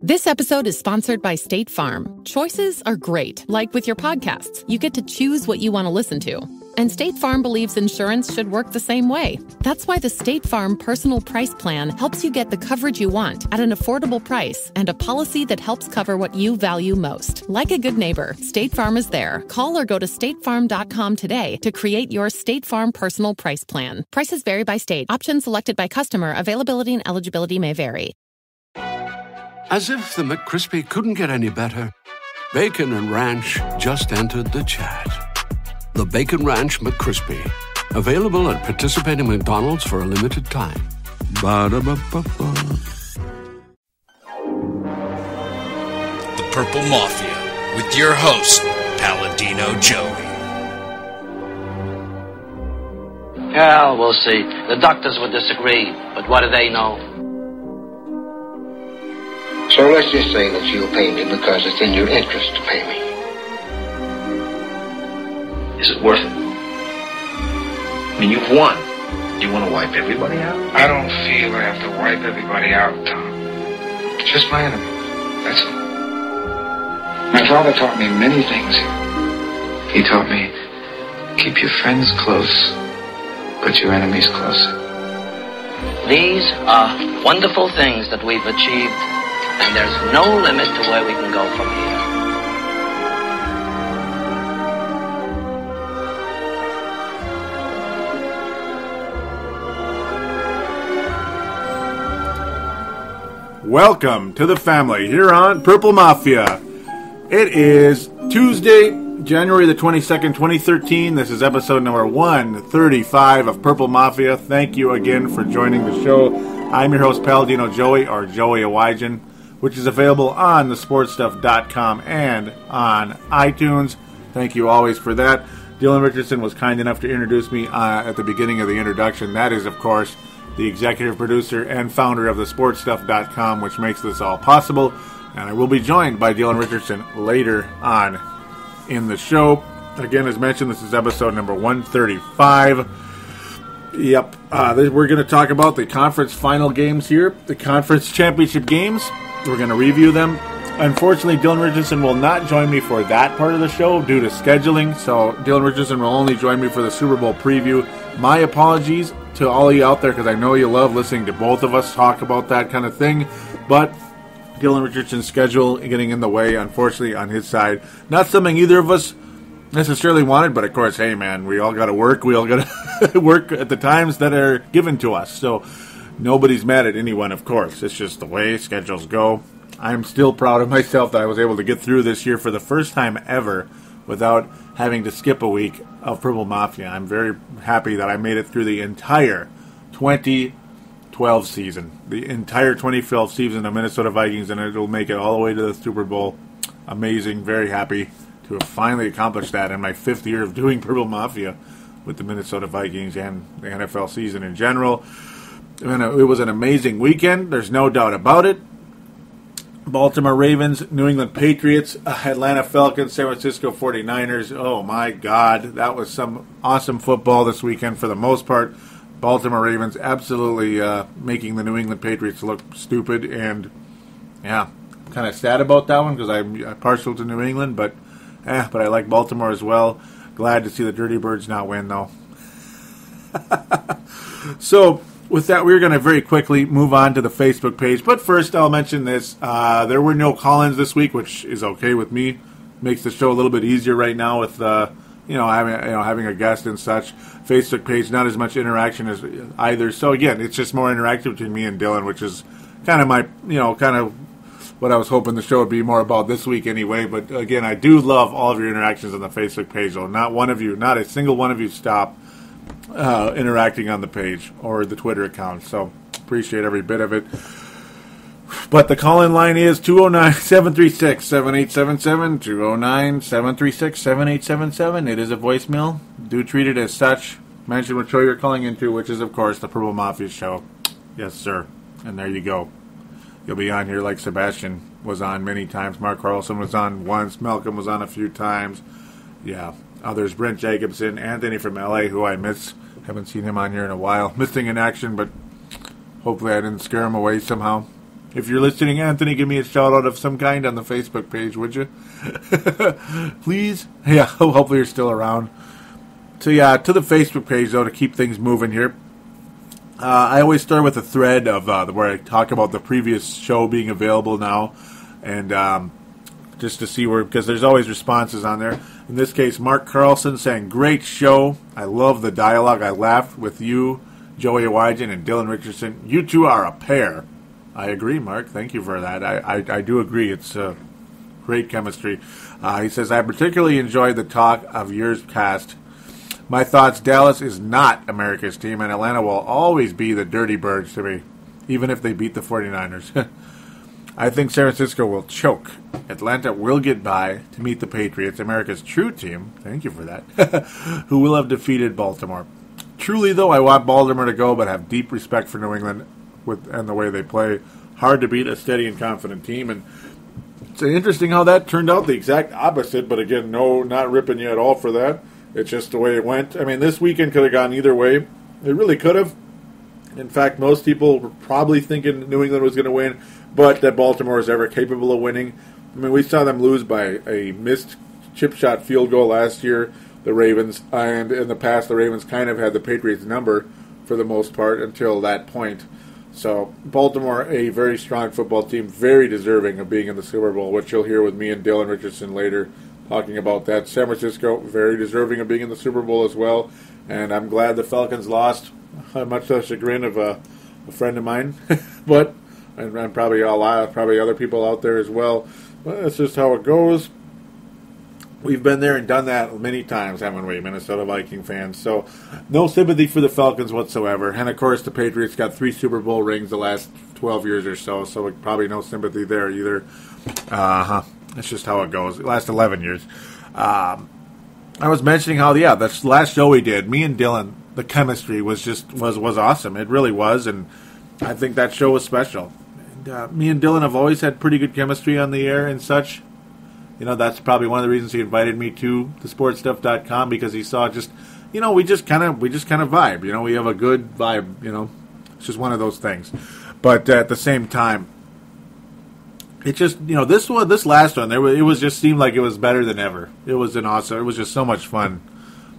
This episode is sponsored by State Farm. Choices are great. Like with your podcasts, you get to choose what you want to listen to. And State Farm believes insurance should work the same way. That's why the State Farm Personal Price Plan helps you get the coverage you want at an affordable price and a policy that helps cover what you value most. Like a good neighbor, State Farm is there. Call or go to statefarm.com today to create your State Farm Personal Price Plan. Prices vary by state. Options selected by customer. Availability and eligibility may vary. As if the McCrispy couldn't get any better, Bacon and Ranch just entered the chat. The Bacon Ranch McCrispy, available at participating McDonald's for a limited time. Ba-da-ba-ba-ba. The Purple Mafia, with your host, Paladino Joey. Yeah, we'll see. The doctors would disagree, but what do they know? So let's just say that you'll pay me because it's in your interest to pay me. Is it worth it? I mean, you've won. Do you want to wipe everybody out? I don't feel I have to wipe everybody out, Tom. Just my enemies. That's all. My father taught me many things. He taught me, keep your friends close, put your enemies closer. These are wonderful things that we've achieved. And there's no limit to where we can go from here. Welcome to the family here on Purple Mafia. It is Tuesday, January the 22nd, 2013. This is episode number 135 of Purple Mafia. Thank you again for joining the show. I'm your host, Paladino Joey, or Joey Awajan, which is available on thesportstuff.com and on iTunes. Thank you always for that. Dylan Richardson was kind enough to introduce me at the beginning of the introduction. That is, of course, the executive producer and founder of thesportstuff.com, which makes this all possible. And I will be joined by Dylan Richardson later on in the show. Again, as mentioned, this is episode number 135. Yep, we're going to talk about the conference final games here, the conference championship games. We're going to review them. Unfortunately, Dylan Richardson will not join me for that part of the show due to scheduling, so Dylan Richardson will only join me for the Super Bowl preview. My apologies to all of you out there, because I know you love listening to both of us talk about that kind of thing, but Dylan Richardson's schedule getting in the way, unfortunately, on his side. Not something either of us necessarily wanted, but of course, hey man, we all got to work. We all got to work at the times that are given to us, so nobody's mad at anyone, of course. It's just the way schedules go. I'm still proud of myself that I was able to get through this year for the first time ever without having to skip a week of Purple Mafia. I'm very happy that I made it through the entire 2012 season. The entire 2012 season of Minnesota Vikings, and it'll make it all the way to the Super Bowl. Amazing. Very happy to have finally accomplished that in my 5th year of doing Purple Mafia with the Minnesota Vikings and the NFL season in general. And it was an amazing weekend. There's no doubt about it. Baltimore Ravens, New England Patriots, Atlanta Falcons, San Francisco 49ers. Oh, my God. That was some awesome football this weekend for the most part. Baltimore Ravens absolutely making the New England Patriots look stupid. And, yeah, I'm kind of sad about that one because I'm partial to New England. But I like Baltimore as well. Glad to see the Dirty Birds not win, though. So, with that, we're going to very quickly move on to the Facebook page. But first, I'll mention this. There were no call-ins this week, which is okay with me. Makes the show a little bit easier right now with having a guest and such. Facebook page, not as much interaction as either. So again, it's just more interactive between me and Dylan, which is kind of what I was hoping the show would be more about this week anyway. But again, I do love all of your interactions on the Facebook page, though. Not a single one of you stop interacting on the page or the Twitter account, so appreciate every bit of it. But the call-in line is 209-736-7877, 209-736-7877. It is a voicemail. Do treat it as such. Mention what show you're calling into, which is, of course, the Purple Mafia show. Yes, sir. And there you go. You'll be on here like Sebastian was on many times. Mark Carlson was on once. Malcolm was on a few times. Yeah. Others, Brent Jacobson, Anthony from LA, who I miss. Haven't seen him on here in a while. Missing in action, but hopefully I didn't scare him away somehow. If you're listening, Anthony, give me a shout-out of some kind on the Facebook page, would you? Please? Yeah, hopefully you're still around. So, yeah, to the Facebook page, though, to keep things moving here. I always start with a thread of where I talk about the previous show being available now, and just to see where, because there's always responses on there. In this case, Mark Carlson saying, great show. I love the dialogue. I laughed with you, Joey Awajan, and Dylan Richardson. You two are a pair. I agree, Mark. Thank you for that. I do agree. It's great chemistry. He says, I particularly enjoyed the talk of years past. My thoughts, Dallas is not America's team, and Atlanta will always be the Dirty Birds to me, even if they beat the 49ers. I think San Francisco will choke. Atlanta will get by to meet the Patriots, America's true team, thank you for that, who will have defeated Baltimore. Truly, though, I want Baltimore to go, but have deep respect for New England and the way they play. Hard to beat a steady and confident team, and it's interesting how that turned out the exact opposite, but again, no, not ripping you at all for that. It's just the way it went. I mean, this weekend could have gone either way. It really could have. In fact, most people were probably thinking New England was going to win, but that Baltimore is ever capable of winning. I mean, we saw them lose by a missed chip shot field goal last year, the Ravens, and in the past, the Ravens kind of had the Patriots' number for the most part until that point. So, Baltimore, a very strong football team, very deserving of being in the Super Bowl, which you'll hear with me and Dylan Richardson later talking about that. San Francisco, very deserving of being in the Super Bowl as well, and I'm glad the Falcons lost, much to the chagrin of a friend of mine, but and probably other people out there as well. But that's just how it goes. We've been there and done that many times, haven't we, Minnesota Viking fans? So, no sympathy for the Falcons whatsoever. And, of course, the Patriots got 3 Super Bowl rings the last 12 years or so probably no sympathy there either. That's just how it goes. The last 11 years. I was mentioning how, this last show we did, me and Dylan, the chemistry was awesome. It really was, and I think that show was special. And me and Dylan have always had pretty good chemistry on the air and such. You know, that's probably one of the reasons he invited me to thesportstuff.com, because he saw just, we just kind of vibe. We have a good vibe. It's just one of those things. But at the same time, it just, this last one, it was just seemed like it was better than ever. It was just so much fun.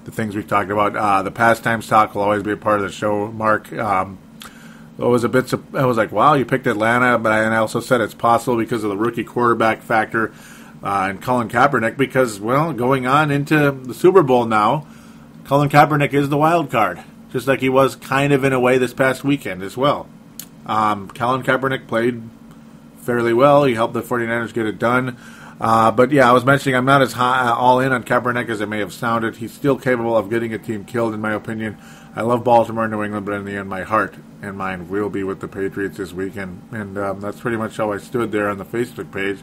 The things we talked about, the pastimes talk will always be a part of the show. Mark, I was like, wow, you picked Atlanta, but I also said it's possible because of the rookie quarterback factor. And Colin Kaepernick, because, going on into the Super Bowl now, Colin Kaepernick is the wild card, just like he was kind of in a way this past weekend as well. Colin Kaepernick played fairly well. He helped the 49ers get it done. But, I was mentioning I'm not as all in on Kaepernick as it may have sounded. He's still capable of getting a team killed, in my opinion. I love Baltimore and New England, but in the end, my heart and mind will be with the Patriots this weekend. And that's pretty much how I stood there on the Facebook page.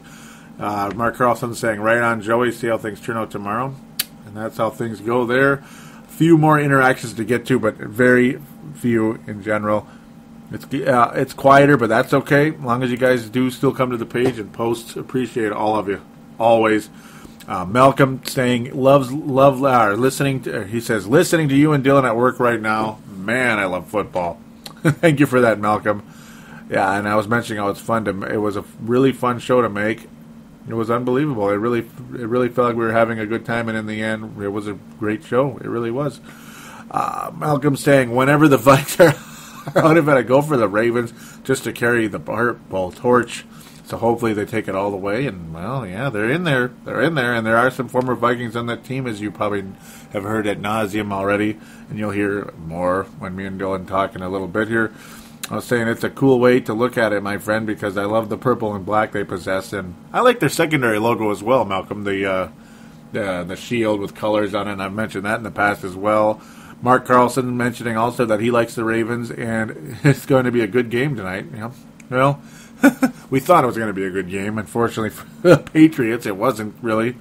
Mark Carlson saying, right on, Joey, see how things turn out tomorrow. And that's how things go there. A few more interactions to get to, but very few in general. It's quieter, but that's okay. As long as you guys do still come to the page and post, appreciate all of you, always. Malcolm saying, listening to, he says, listening to you and Dylan at work right now. Man, I love football. Thank you for that, Malcolm. Yeah, and I was mentioning how it was a really fun show to make. It was unbelievable. It really felt like we were having a good time, and in the end, it was a great show. It really was. Malcolm saying, whenever the Vikes are out of it, I go for the Ravens just to carry the Harbaugh Bowl torch. So hopefully they take it all the way. And, they're in there. They're in there, and there are some former Vikings on that team, as you probably have heard ad nauseum already. And you'll hear more when me and Dylan talk in a little bit here. I was saying it's a cool way to look at it, my friend, because I love the purple and black they possess, and I like their secondary logo as well, Malcolm, the shield with colors on it, and I've mentioned that in the past as well. Mark Carlson mentioning also that he likes the Ravens, and it's going to be a good game tonight. Well, we thought it was going to be a good game. Unfortunately for the Patriots, it wasn't really.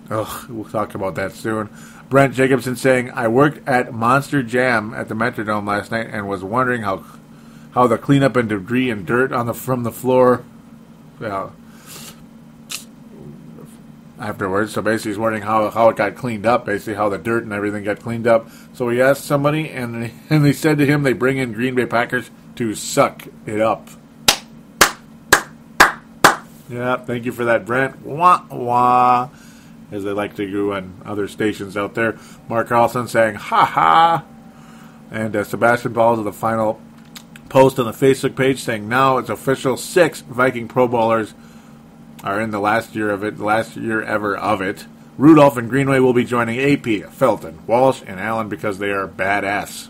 We'll talk about that soon. Brent Jacobson saying, I worked at Monster Jam at the Metrodome last night and was wondering how the cleanup and debris and dirt from the floor afterwards. So basically he's wondering how it got cleaned up, basically how the dirt and everything got cleaned up. So he asked somebody, and they said to him they bring in Green Bay Packers to suck it up. Yeah, thank you for that, Brent. Wah, wah, as they like to do on other stations out there. Mark Carlson saying, ha ha. And Sebastian Balls of the final post on the Facebook page saying, now it's official, 6 Viking Pro Bowlers are in the last year of it, the last year ever of it. Rudolph and Greenway will be joining AP, Felton, Walsh, and Allen because they are badass.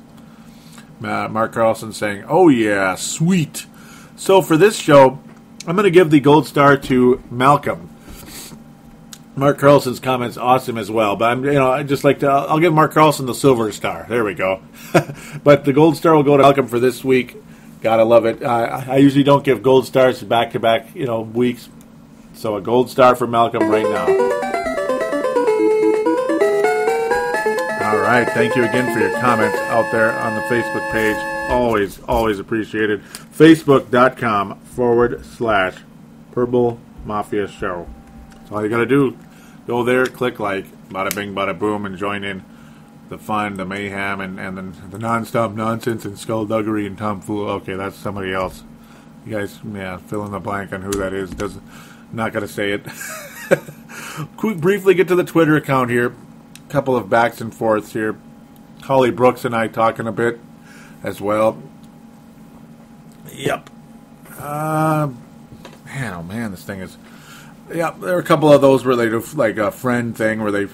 Mark Carlson saying, oh yeah, sweet. So for this show, I'm going to give the gold star to Malcolm. Mark Carlson's comment's awesome as well, but I'll give Mark Carlson the silver star. There we go. But the gold star will go to Malcolm for this week. Gotta love it. I usually don't give gold stars back-to-back, weeks. So a gold star for Malcolm right now. All right, thank you again for your comments out there on the Facebook page. Always, always appreciated. Facebook.com/Purple Mafia Show. That's all you got to do. Go there, click like, bada bing, bada boom, and join in the fun, the mayhem, and the non-stop nonsense and skullduggery and tomfool. Okay, that's somebody else. You guys, fill in the blank on who that is. Not going to say it. Briefly get to the Twitter account here. Couple of backs and forths here. Holly Brooks and I talking a bit as well. Yep. Man, this thing is... Yep, there are a couple of those where they do like a friend thing where they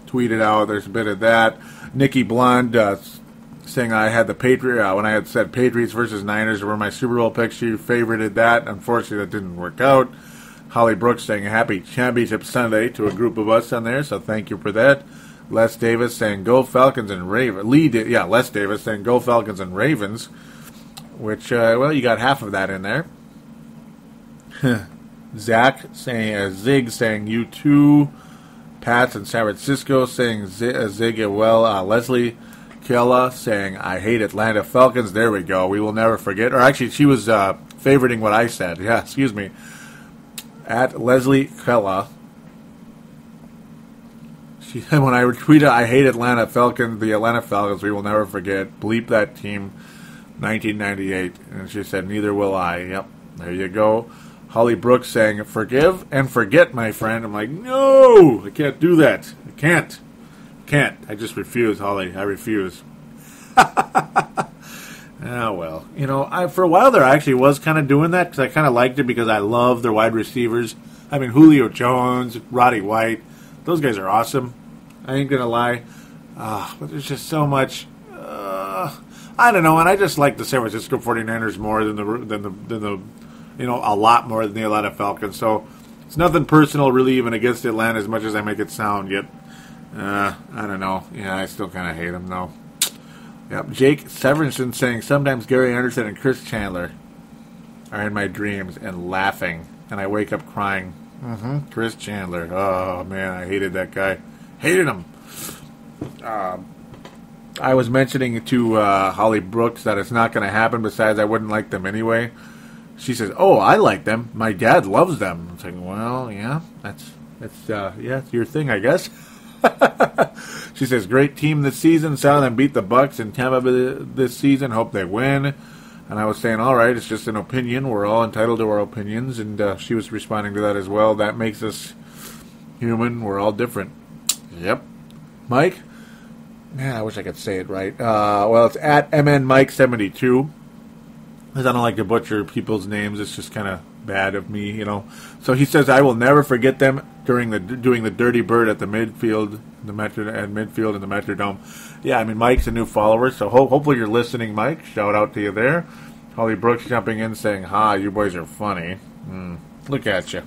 tweeted out. There's a bit of that. Nikki Blonde saying I had the when I had said Patriots versus Niners were my Super Bowl picks. She favorited that. Unfortunately, that didn't work out. Holly Brooks saying happy Championship Sunday to a group of us on there, so thank you for that. Les Davis saying go Falcons and Ravens. Les Davis saying go Falcons and Ravens, which, you got half of that in there. Zach saying, Zig saying you too. Pats in San Francisco saying Zig well. Leslie Kella saying I hate Atlanta Falcons. There we go. We will never forget. Or actually, she was favoriting what I said. Yeah, excuse me. At Leslie Kella. When I retweeted, I hate Atlanta Falcons, the Atlanta Falcons, we will never forget. Bleep that team, 1998. And she said, neither will I. Yep, there you go. Holly Brooks saying, forgive and forget, my friend. I'm like, no, I can't do that. I can't. I just refuse, Holly. I refuse. Oh, well. For a while there, I actually was kind of doing that because I kind of liked it because I love their wide receivers. I mean, Julio Jones, Roddy White, those guys are awesome. I ain't going to lie. But there's just so much, I don't know, and I just like the San Francisco 49ers more than the a lot more than the Atlanta Falcons. So it's nothing personal really even against Atlanta as much as I make it sound, yet, I don't know. Yeah, I still kind of hate them, though. Yep, Jake Severinson saying, sometimes Gary Anderson and Chris Chandler are in my dreams and laughing, and I wake up crying. Chris Chandler. Oh, man, I hated that guy. Hated him. I was mentioning to Holly Brooks that it's not going to happen, besides I wouldn't like them anyway. She says, oh, I like them. My dad loves them. I'm saying, well, yeah, that's it's your thing, I guess. She says, great team this season. Saw them beat the Bucks in Tampa this season. Hope they win. And I was saying, all right, it's just an opinion. We're all entitled to our opinions. And she was responding to that as well. That makes us human. We're all different. Yep. Mike? Man, I wish I could say it right. Well, it's at MNMike72. Because I don't like to butcher people's names. It's just kind of bad of me, So he says, I will never forget them doing the Dirty Bird at the midfield, the Metrodome. Yeah, I mean, Mike's a new follower, so hopefully you're listening, Mike. Shout out to you there. Holly Brooks jumping in saying, you boys are funny. Look at you.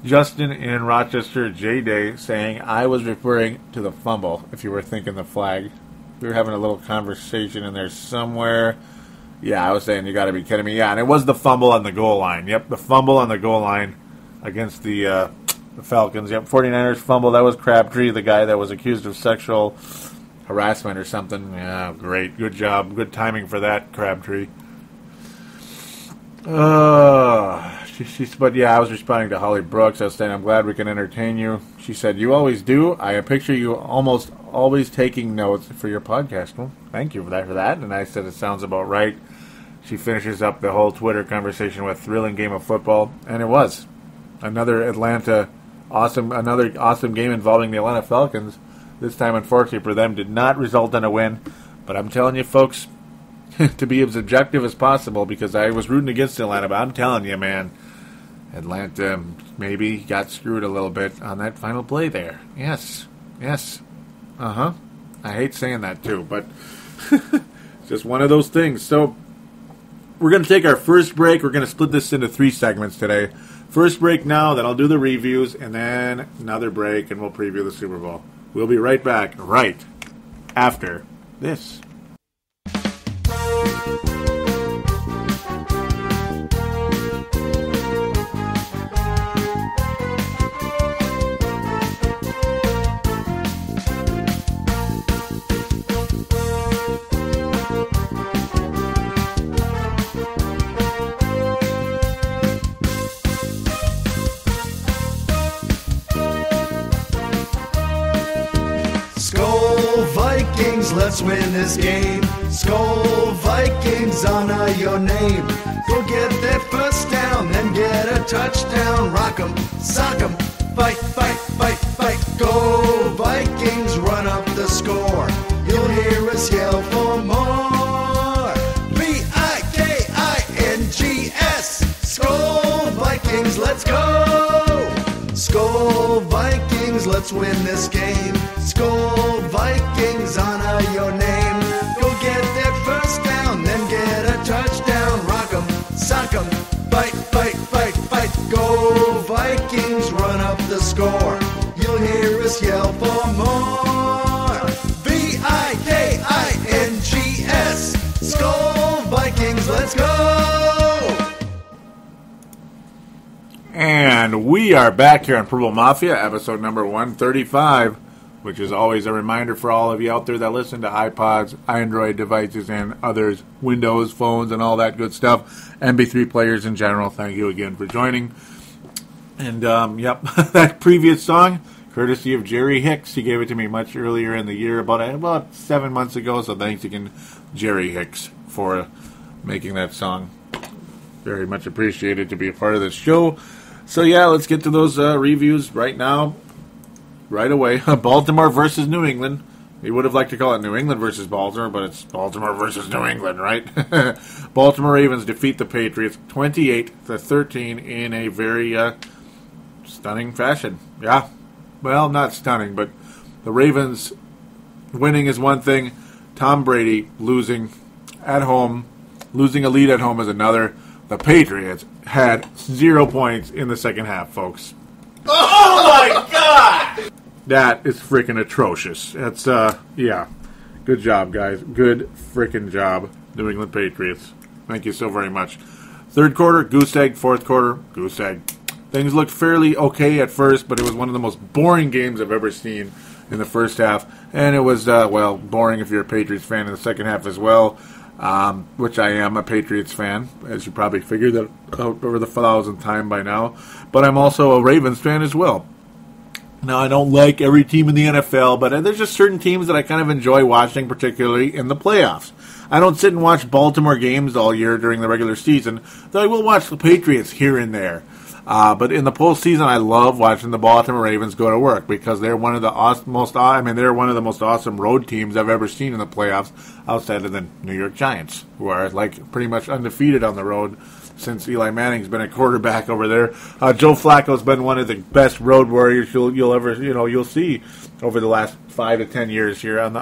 Justin in Rochester, J-Day, saying, I was referring to the fumble, if you were thinking the flag. We were having a little conversation in there somewhere. Yeah, I was saying, you got to be kidding me. Yeah, and it was the fumble on the goal line. Yep, the fumble on the goal line against the Falcons. Yep, 49ers fumble. That was Crabtree, the guy that was accused of sexual harassment or something. Yeah, great. Good job. Good timing for that, Crabtree. But yeah, I was responding to Holly Brooks. I was saying, I'm glad we can entertain you. She said, you always do. I picture you almost always taking notes for your podcast. Well, thank you for that. And I said, it sounds about right. she finishes up the whole Twitter conversation with thrilling game of football, and it was. Another awesome game involving the Atlanta Falcons. This time, unfortunately for them, did not result in a win. But I'm telling you, folks, to be as objective as possible, because I was rooting against Atlanta, but I'm telling you, man, Atlanta maybe got screwed a little bit on that final play there. Yes. I hate saying that too, but it's just one of those things. So we're going to take our first break. We're going to split this into 3 segments today. First break now, then I'll do the reviews, and then another break, and we'll preview the Super Bowl. We'll be right back right after this. Let's win this game. Skol Vikings, honor your name. Go get that first down, then get a touchdown. Rock 'em, sock 'em, fight, fight, fight, fight. Go Vikings, run up the score. You'll hear us yell for more. V-I-K-I-N-G-S. Skol Vikings, let's go. Skol Vikings, let's win this game. Skol Vikings, honor your name. Go get that first down, then get a touchdown. Rock 'em, sock 'em, fight, fight, fight, fight. Go Vikings, run up the score. You'll hear us yell for more. V-I-K-I-N-G-S. Skol Vikings, let's go. And we are back here on Purple Mafia, episode number 135, which is always a reminder for all of you out there that listen to iPods, Android devices, and others, Windows, phones, and all that good stuff. MP3 players in general, thank you again for joining. And, that previous song, courtesy of Jerry Hicks. He gave it to me much earlier in the year, about 7 months ago, so thanks again, Jerry Hicks, for making that song. Very much appreciated to be a part of this show. So, let's get to those reviews right now. Right away. Baltimore versus New England. You would have liked to call it New England versus Baltimore, but it's Baltimore versus New England, right? Baltimore Ravens defeat the Patriots 28-13 in a very stunning fashion. Yeah. Well, not stunning, but the Ravens winning is one thing. Tom Brady losing at home, losing a lead at home is another. The Patriots had 0 points in the second half, folks. Oh my God! That is freaking atrocious. That's, good job, guys. Good freaking job, New England Patriots. Thank you so very much. Third quarter, goose egg. Fourth quarter, goose egg. Things looked fairly okay at first, but it was one of the most boring games I've ever seen in the first half. And it was, boring if you're a Patriots fan in the second half as well. Which I am a Patriots fan, as you probably figured that out over the 1,000th time by now. But I'm also a Ravens fan as well. Now, I don't like every team in the NFL, but there's just certain teams that I kind of enjoy watching, particularly in the playoffs. I don't sit and watch Baltimore games all year during the regular season, though I will watch the Patriots here and there. But in the postseason, I love watching the Baltimore Ravens go to work because they're one of the most awesome road teams I've ever seen in the playoffs, outside of the New York Giants, who are like pretty much undefeated on the road since Eli Manning's been a quarterback over there. Joe Flacco's been one of the best road warriors you'll see over the last 5 to 10 years here on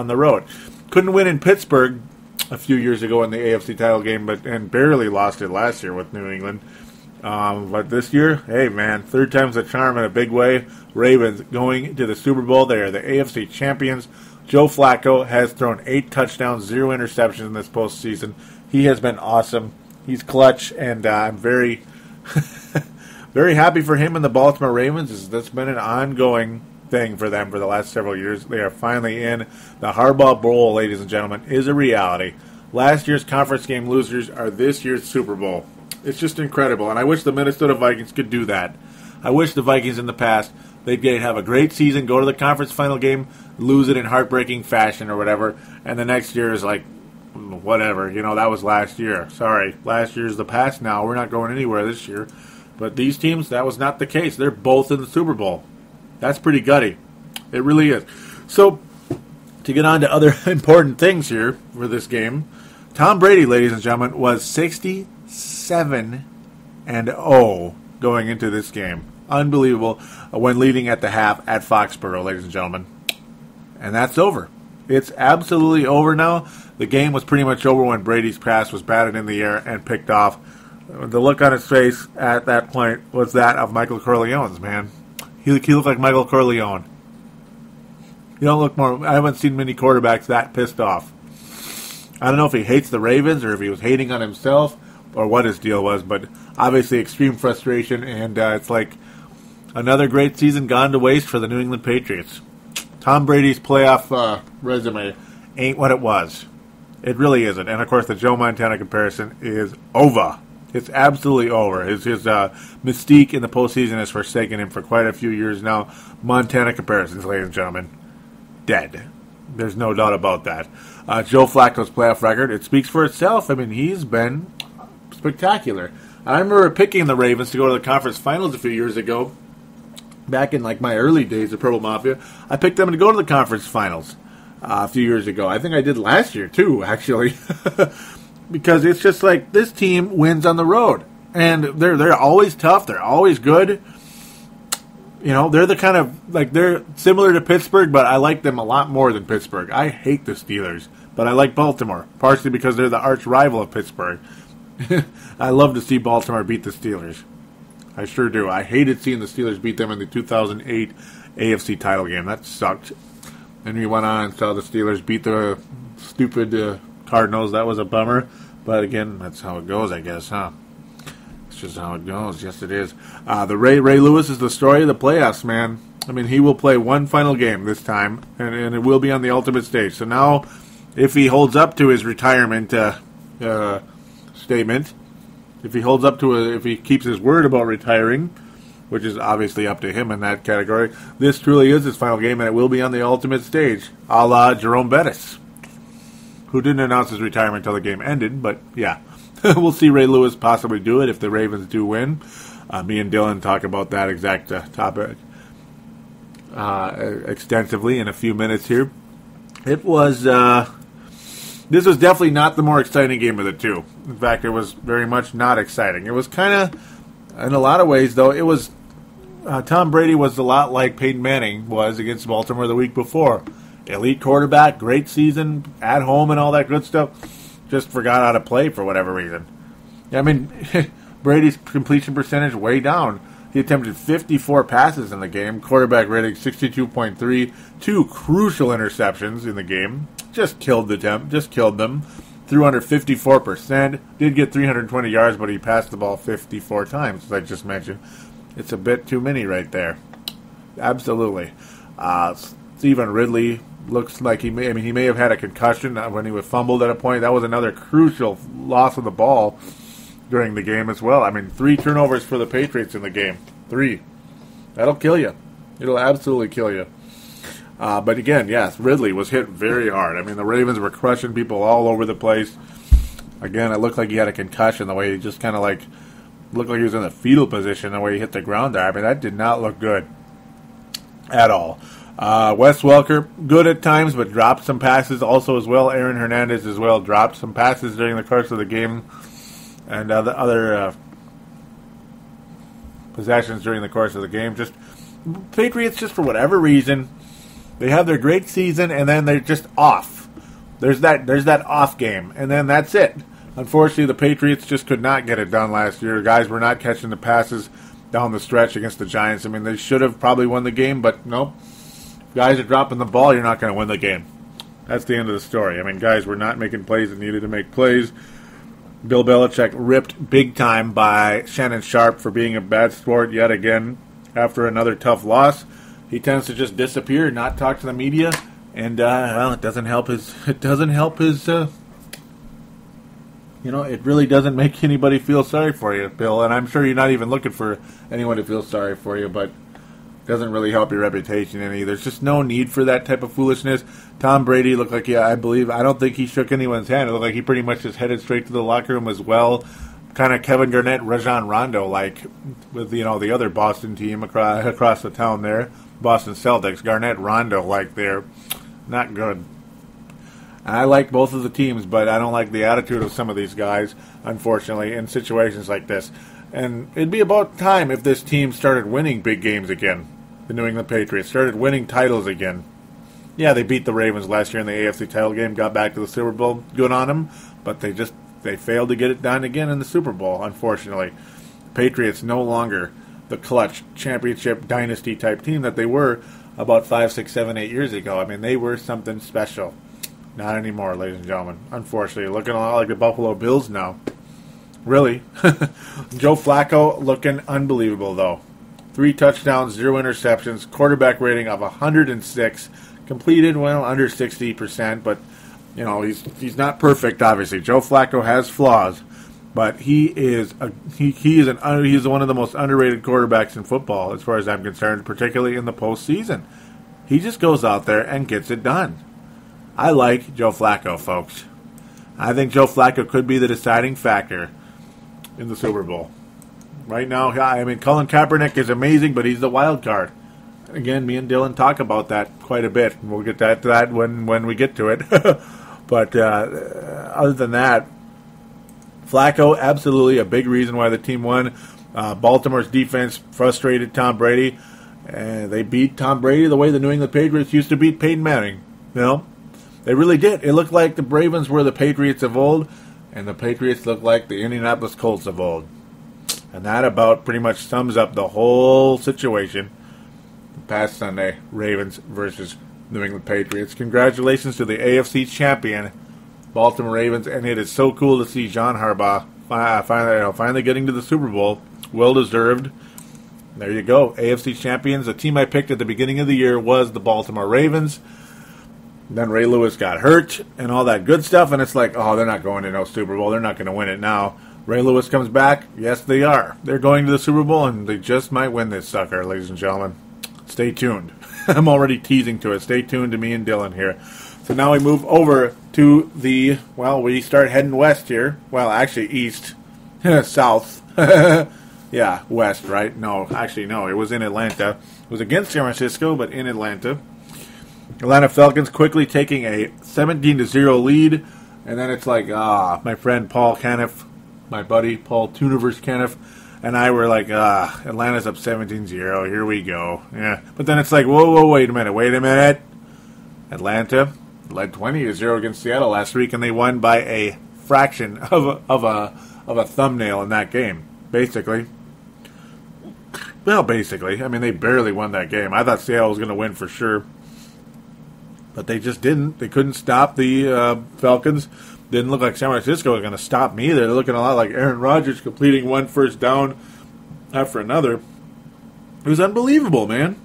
the road. Couldn't win in Pittsburgh a few years ago in the AFC title game, and barely lost it last year with New England. But this year, hey man, third time's a charm in a big way. Ravens going to the Super Bowl. They are the AFC champions. Joe Flacco has thrown 8 touchdowns, 0 interceptions in this postseason. He has been awesome. He's clutch, and I'm very, very happy for him and the Baltimore Ravens. That's been an ongoing thing for them for the last several years. They are finally in. The Harbaugh Bowl, ladies and gentlemen, is a reality. Last year's conference game losers are this year's Super Bowl. It's just incredible, and I wish the Minnesota Vikings could do that. I wish the Vikings in the past, they'd have a great season, go to the conference final game, lose it in heartbreaking fashion or whatever, and the next year is like, whatever. That was last year. Sorry, last year's the past now. We're not going anywhere this year. But these teams, that was not the case. They're both in the Super Bowl. That's pretty gutty. It really is. So, to get on to other important things here for this game, Tom Brady, ladies and gentlemen, was 67-0 going into this game. Unbelievable when leading at the half at Foxborough, ladies and gentlemen. And that's over. It's absolutely over now. The game was pretty much over when Brady's pass was batted in the air and picked off. The look on his face at that point was that of Michael Corleone's, man. He looked like Michael Corleone. I haven't seen many quarterbacks that pissed off. I don't know if he hates the Ravens or if he was hating on himself or what his deal was, but obviously extreme frustration, and it's like another great season gone to waste for the New England Patriots. Tom Brady's playoff resume ain't what it was. It really isn't. And, of course, the Joe Montana comparison is over. It's absolutely over. His mystique in the postseason has forsaken him for quite a few years now. Montana comparisons, ladies and gentlemen, dead. There's no doubt about that. Joe Flacco's playoff record, it speaks for itself. I mean, he's been spectacular. I remember picking the Ravens to go to the conference finals a few years ago. Back in my early days of Purple Mafia, I picked them to go to the conference finals a few years ago. I think I did last year too, actually, because it's just like this team wins on the road, and they're always tough. They're always good. They're the kind of they're similar to Pittsburgh, but I like them a lot more than Pittsburgh. I hate the Steelers, but I like Baltimore, partially because they're the arch rival of Pittsburgh. I love to see Baltimore beat the Steelers. I sure do. I hated seeing the Steelers beat them in the 2008 AFC title game. That sucked. Then we went on and saw the Steelers beat the stupid Cardinals. That was a bummer. But again, that's how it goes, I guess, huh? It's just how it goes. Yes, it is. The Ray Lewis is the story of the playoffs, man. I mean, he will play one final game this time, and it will be on the ultimate stage. So now, if he holds up to his retirement statement, if he keeps his word about retiring, which is obviously up to him in that category, this truly is his final game, and it will be on the ultimate stage, a la Jerome Bettis, who didn't announce his retirement until the game ended, but yeah. We'll see Ray Lewis possibly do it if the Ravens do win. Me and Dylan talk about that exact topic extensively in a few minutes here. It was... This was definitely not the more exciting game of the two. In fact, it was very much not exciting. It was kind of, in a lot of ways, though, it was, Tom Brady was a lot like Peyton Manning was against Baltimore the week before. Elite quarterback, great season, at home and all that good stuff. Just forgot how to play for whatever reason. I mean, Brady's completion percentage way down. He attempted 54 passes in the game, quarterback rating 62.3, 2 crucial interceptions in the game. Just killed them. Threw under 54%. Did get 320 yards, but he passed the ball 54 times, as I just mentioned. It's a bit too many right there. Absolutely. Stephen Ridley looks like he may have had a concussion when he was fumbled at a point. That was another crucial loss of the ball during the game as well. I mean, 3 turnovers for the Patriots in the game. 3. That'll kill you. It'll absolutely kill you. But again, yes, Ridley was hit very hard. I mean, the Ravens were crushing people all over the place. Again, it looked like he had a concussion, the way he just kind of looked like he was in the fetal position, the way he hit the ground there. I mean, that did not look good at all. Wes Welker, good at times, but dropped some passes also as well. Aaron Hernandez as well dropped some passes during the course of the game. And other possessions during the course of the game. Just Patriots, just for whatever reason, they have their great season, and then they're just off. There's that off game, and then that's it. Unfortunately, the Patriots just could not get it done last year. Guys were not catching the passes down the stretch against the Giants. I mean, they should have probably won the game, but nope. If guys are dropping the ball, you're not going to win the game. That's the end of the story. I mean, guys were not making plays that needed to make plays. Bill Belichick ripped big time by Shannon Sharp for being a bad sport yet again. After another tough loss, he tends to just disappear, not talk to the media, and it doesn't help his. It really doesn't make anybody feel sorry for you, Bill. And I'm sure you're not even looking for anyone to feel sorry for you, but doesn't really help your reputation any. There's just no need for that type of foolishness. Tom Brady looked like, I don't think he shook anyone's hand. It looked like he pretty much just headed straight to the locker room as well. Kind of Kevin Garnett, Rajon Rondo, like with, the other Boston team across the town there. Boston Celtics, Garnett, Rondo, like they're not good. I like both of the teams, but I don't like the attitude of some of these guys, unfortunately, in situations like this. And it'd be about time if this team started winning big games again. The New England Patriots started winning titles again. Yeah, they beat the Ravens last year in the AFC title game, got back to the Super Bowl, good on them, but they failed to get it done again in the Super Bowl, unfortunately. Patriots no longer the clutch championship dynasty type team that they were about 5, 6, 7, 8 years ago. I mean, they were something special. Not anymore, ladies and gentlemen. Unfortunately, looking a lot like the Buffalo Bills now. Really. Joe Flacco looking unbelievable, though. 3 touchdowns, 0 interceptions, quarterback rating of 106, completed, under 60%, but, he's not perfect, obviously. Joe Flacco has flaws, but he is one of the most underrated quarterbacks in football, as far as I'm concerned, particularly in the postseason. He just goes out there and gets it done. I like Joe Flacco, folks. I think Joe Flacco could be the deciding factor in the Super Bowl. Right now, Colin Kaepernick is amazing, but he's the wild card. Again, me and Dylan talk about that quite a bit. We'll get to that when we get to it. But other than that, Flacco, absolutely a big reason why the team won. Baltimore's defense frustrated Tom Brady. They beat Tom Brady the way the New England Patriots used to beat Peyton Manning. They really did. It looked like the Ravens were the Patriots of old, and the Patriots looked like the Indianapolis Colts of old. And that about pretty much sums up the whole situation. Past Sunday, Ravens versus New England Patriots. Congratulations to the AFC champion, Baltimore Ravens, and it is so cool to see John Harbaugh finally getting to the Super Bowl. Well deserved. There you go. AFC champions. The team I picked at the beginning of the year was the Baltimore Ravens. Then Ray Lewis got hurt and all that good stuff, and it's like, they're not going to no Super Bowl. They're not going to win it now. Ray Lewis comes back. Yes, they are. They're going to the Super Bowl, and they just might win this sucker, ladies and gentlemen. Stay tuned. I'm already teasing to it. Stay tuned to me and Dylan here. So now we move over to we start heading west here. Well, actually east. South. Yeah, west, right? No, it was in Atlanta. It was against San Francisco, but in Atlanta. Atlanta Falcons quickly taking a 17-0 lead. And then it's like, my friend Paul Caniff, my buddy Paul Tooniverse Caniff, and I were like, Atlanta's up 17-0. Here we go. Yeah. But then it's like, whoa, wait a minute. Atlanta led 20-0 against Seattle last week, and they won by a fraction of a thumbnail in that game. Basically. Well, basically. I mean, they barely won that game. I thought Seattle was going to win for sure. But they just didn't. They couldn't stop the Falcons. Didn't look like San Francisco was going to stop them either. They're looking a lot like Aaron Rodgers completing one first down after another. It was unbelievable, man.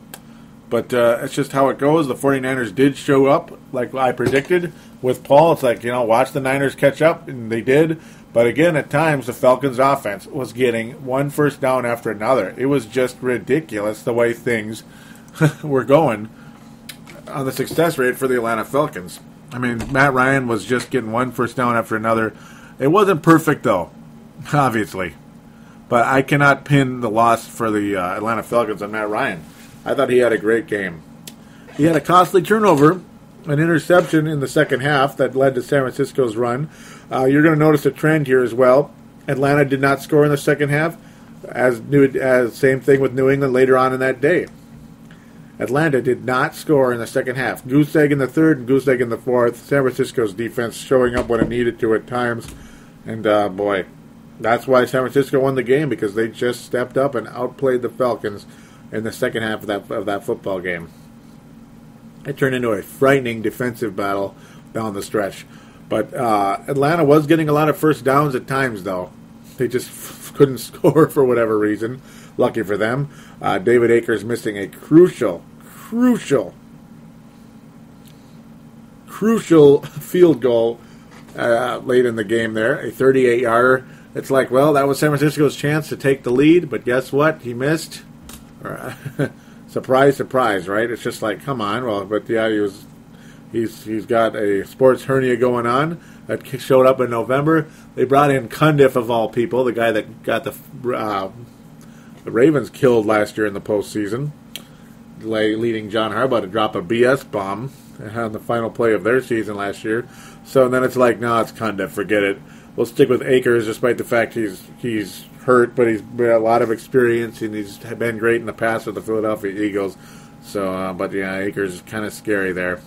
But it's just how it goes. The 49ers did show up like I predicted with Paul. It's like, watch the Niners catch up, and they did. But again, at times, the Falcons' offense was getting one first down after another. It was just ridiculous the way things were going on the success rate for the Atlanta Falcons. I mean, Matt Ryan was just getting one first down after another. It wasn't perfect, though, obviously. But I cannot pin the loss for the Atlanta Falcons on Matt Ryan. I thought he had a great game. He had a costly turnover, an interception in the second half that led to San Francisco's run. You're going to notice a trend here as well. Atlanta did not score in the second half, as same thing with New England later on in that day. Atlanta did not score in the second half. Goose egg in the third and goose egg in the fourth. San Francisco's defense showing up when it needed to at times. And, boy, that's why San Francisco won the game, because they just stepped up and outplayed the Falcons in the second half of that football game. It turned into a frightening defensive battle down the stretch. But Atlanta was getting a lot of first downs at times, though. They just couldn't score for whatever reason. Lucky for them. David Akers missing a crucial field goal late in the game there, a 38-yarder. It's like, well, that was San Francisco's chance to take the lead, but guess what? He missed. Surprise, surprise, right? It's just like, come on. Well, but yeah, he's got a sports hernia going on that showed up in November. They brought in Cundiff, of all people, the guy that got the Ravens killed last year in the postseason, leading John Harbaugh to drop a BS bomb on the final play of their season last year. So then it's like, no, it's Cundiff, forget it. We'll stick with Akers, despite the fact he's hurt, but he's got a lot of experience, and he's been great in the past with the Philadelphia Eagles. So, but yeah, Akers is kind of scary there.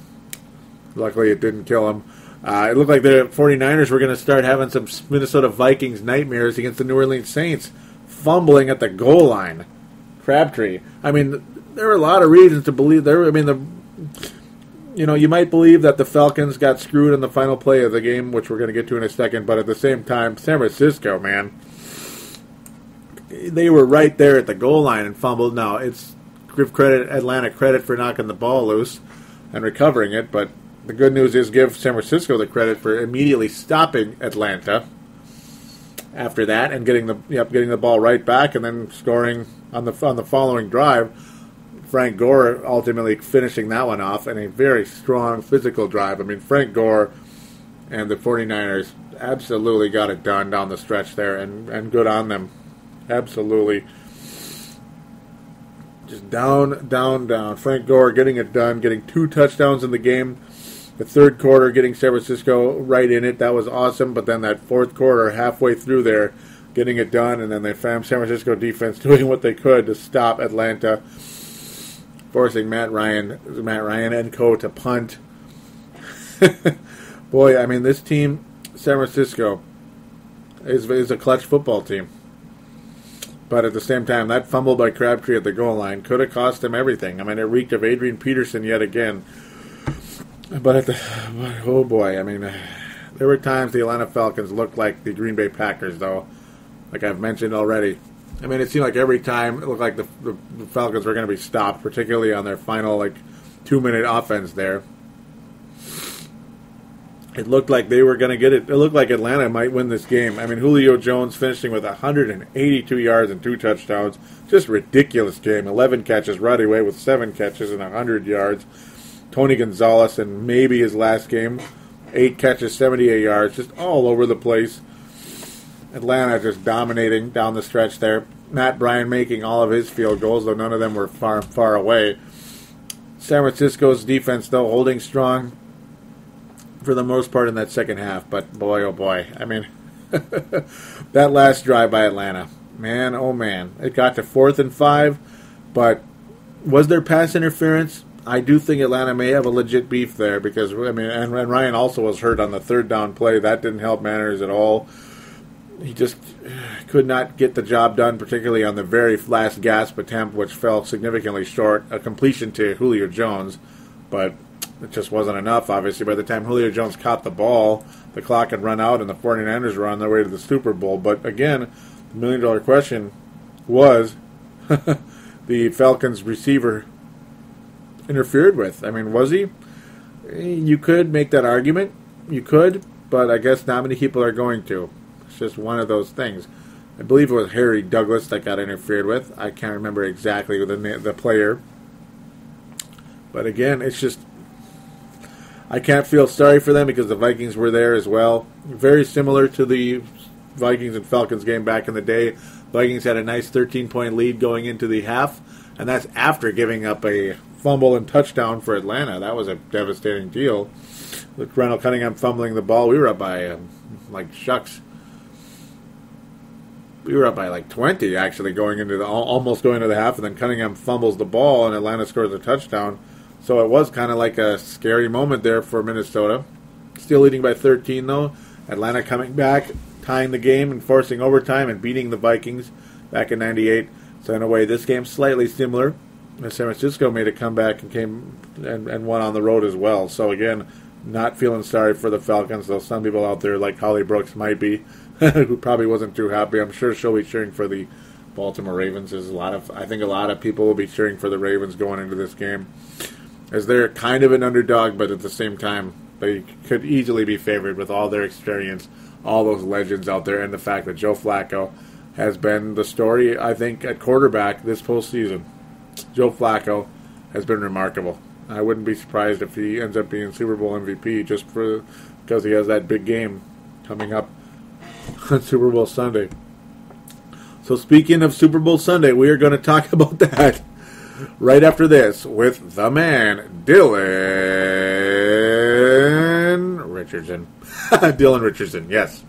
Luckily, it didn't kill him. It looked like the 49ers were going to start having some Minnesota Vikings nightmares against the New Orleans Saints, fumbling at the goal line. Crabtree. I mean, there were a lot of reasons to believe there. I mean, you might believe that the Falcons got screwed in the final play of the game, which we're going to get to in a second, but at the same time, San Francisco, man, they were right there at the goal line and fumbled. Now, give Atlanta credit for knocking the ball loose and recovering it, but the good news is give San Francisco the credit for immediately stopping Atlanta after that and getting the ball right back and then scoring on the following drive. Frank Gore ultimately finishing that one off in a very strong physical drive. I mean, Frank Gore and the 49ers absolutely got it done down the stretch there, and good on them. Absolutely. Just down. Frank Gore getting it done, getting 2 touchdowns in the game. The third quarter, getting San Francisco right in it. That was awesome. But then that fourth quarter, halfway through there, getting it done. And then the San Francisco defense doing what they could to stop Atlanta, forcing Matt Ryan and co. to punt. Boy, I mean, this team, San Francisco, is a clutch football team. But at the same time, that fumble by Crabtree at the goal line could have cost him everything. I mean, it reeked of Adrian Peterson yet again. But oh boy, I mean, there were times the Atlanta Falcons looked like the Green Bay Packers, though, like I've mentioned already. I mean, it seemed like every time it looked like the Falcons were going to be stopped, particularly on their final 2-minute offense there. It looked like they were going to get it. It looked like Atlanta might win this game. I mean, Julio Jones finishing with 182 yards and 2 touchdowns. Just ridiculous game. 11 catches. Roddy Way with 7 catches and 100 yards. Tony Gonzalez in maybe his last game. 8 catches, 78 yards. Just all over the place. Atlanta just dominating down the stretch there. Matt Bryant making all of his field goals, though none of them were far away. San Francisco's defense, though, holding strong for the most part in that second half. But boy, oh boy. I mean, that last drive by Atlanta. Man, oh man. It got to 4th and 5, but was there pass interference? I do think Atlanta may have a legit beef there because, I mean, and Ryan also was hurt on the 3rd down play. That didn't help matters at all. He just could not get the job done, particularly on the very last gasp attempt, which fell significantly short. A completion to Julio Jones, but it just wasn't enough, obviously. By the time Julio Jones caught the ball, the clock had run out and the 49ers were on their way to the Super Bowl. But again, the million-dollar question was the Falcons receiver interfered with. I mean, was he? You could make that argument. You could, but I guess not many people are going to. It's just one of those things. I believe it was Harry Douglas that got interfered with. I can't remember exactly the player. But again, it's just, I can't feel sorry for them because the Vikings were there as well. Very similar to the Vikings and Falcons game back in the day. Vikings had a nice 13-point lead going into the half, and that's after giving up a fumble and touchdown for Atlanta. That was a devastating deal. With Randall Cunningham fumbling the ball, we were up by shucks. We were up by 20 actually almost going to the half, and then Cunningham fumbles the ball and Atlanta scores a touchdown. So it was kind of like a scary moment there for Minnesota. Still leading by 13 though. Atlanta coming back, tying the game and forcing overtime and beating the Vikings back in '98. So in a way, this game's slightly similar. San Francisco made a comeback and came and won on the road as well. So again, not feeling sorry for the Falcons, though some people out there like Holly Brooks might be, who probably wasn't too happy. I'm sure she'll be cheering for the Baltimore Ravens. I think a lot of people will be cheering for the Ravens going into this game, as they're kind of an underdog, but at the same time, they could easily be favored with all their experience, all those legends out there, and the fact that Joe Flacco has been the story, I think, at quarterback this postseason. Joe Flacco has been remarkable. I wouldn't be surprised if he ends up being Super Bowl MVP just because he has that big game coming up on Super Bowl Sunday. So speaking of Super Bowl Sunday, we are going to talk about that right after this with the man, Dylan Richardson. Dylan Richardson, yes.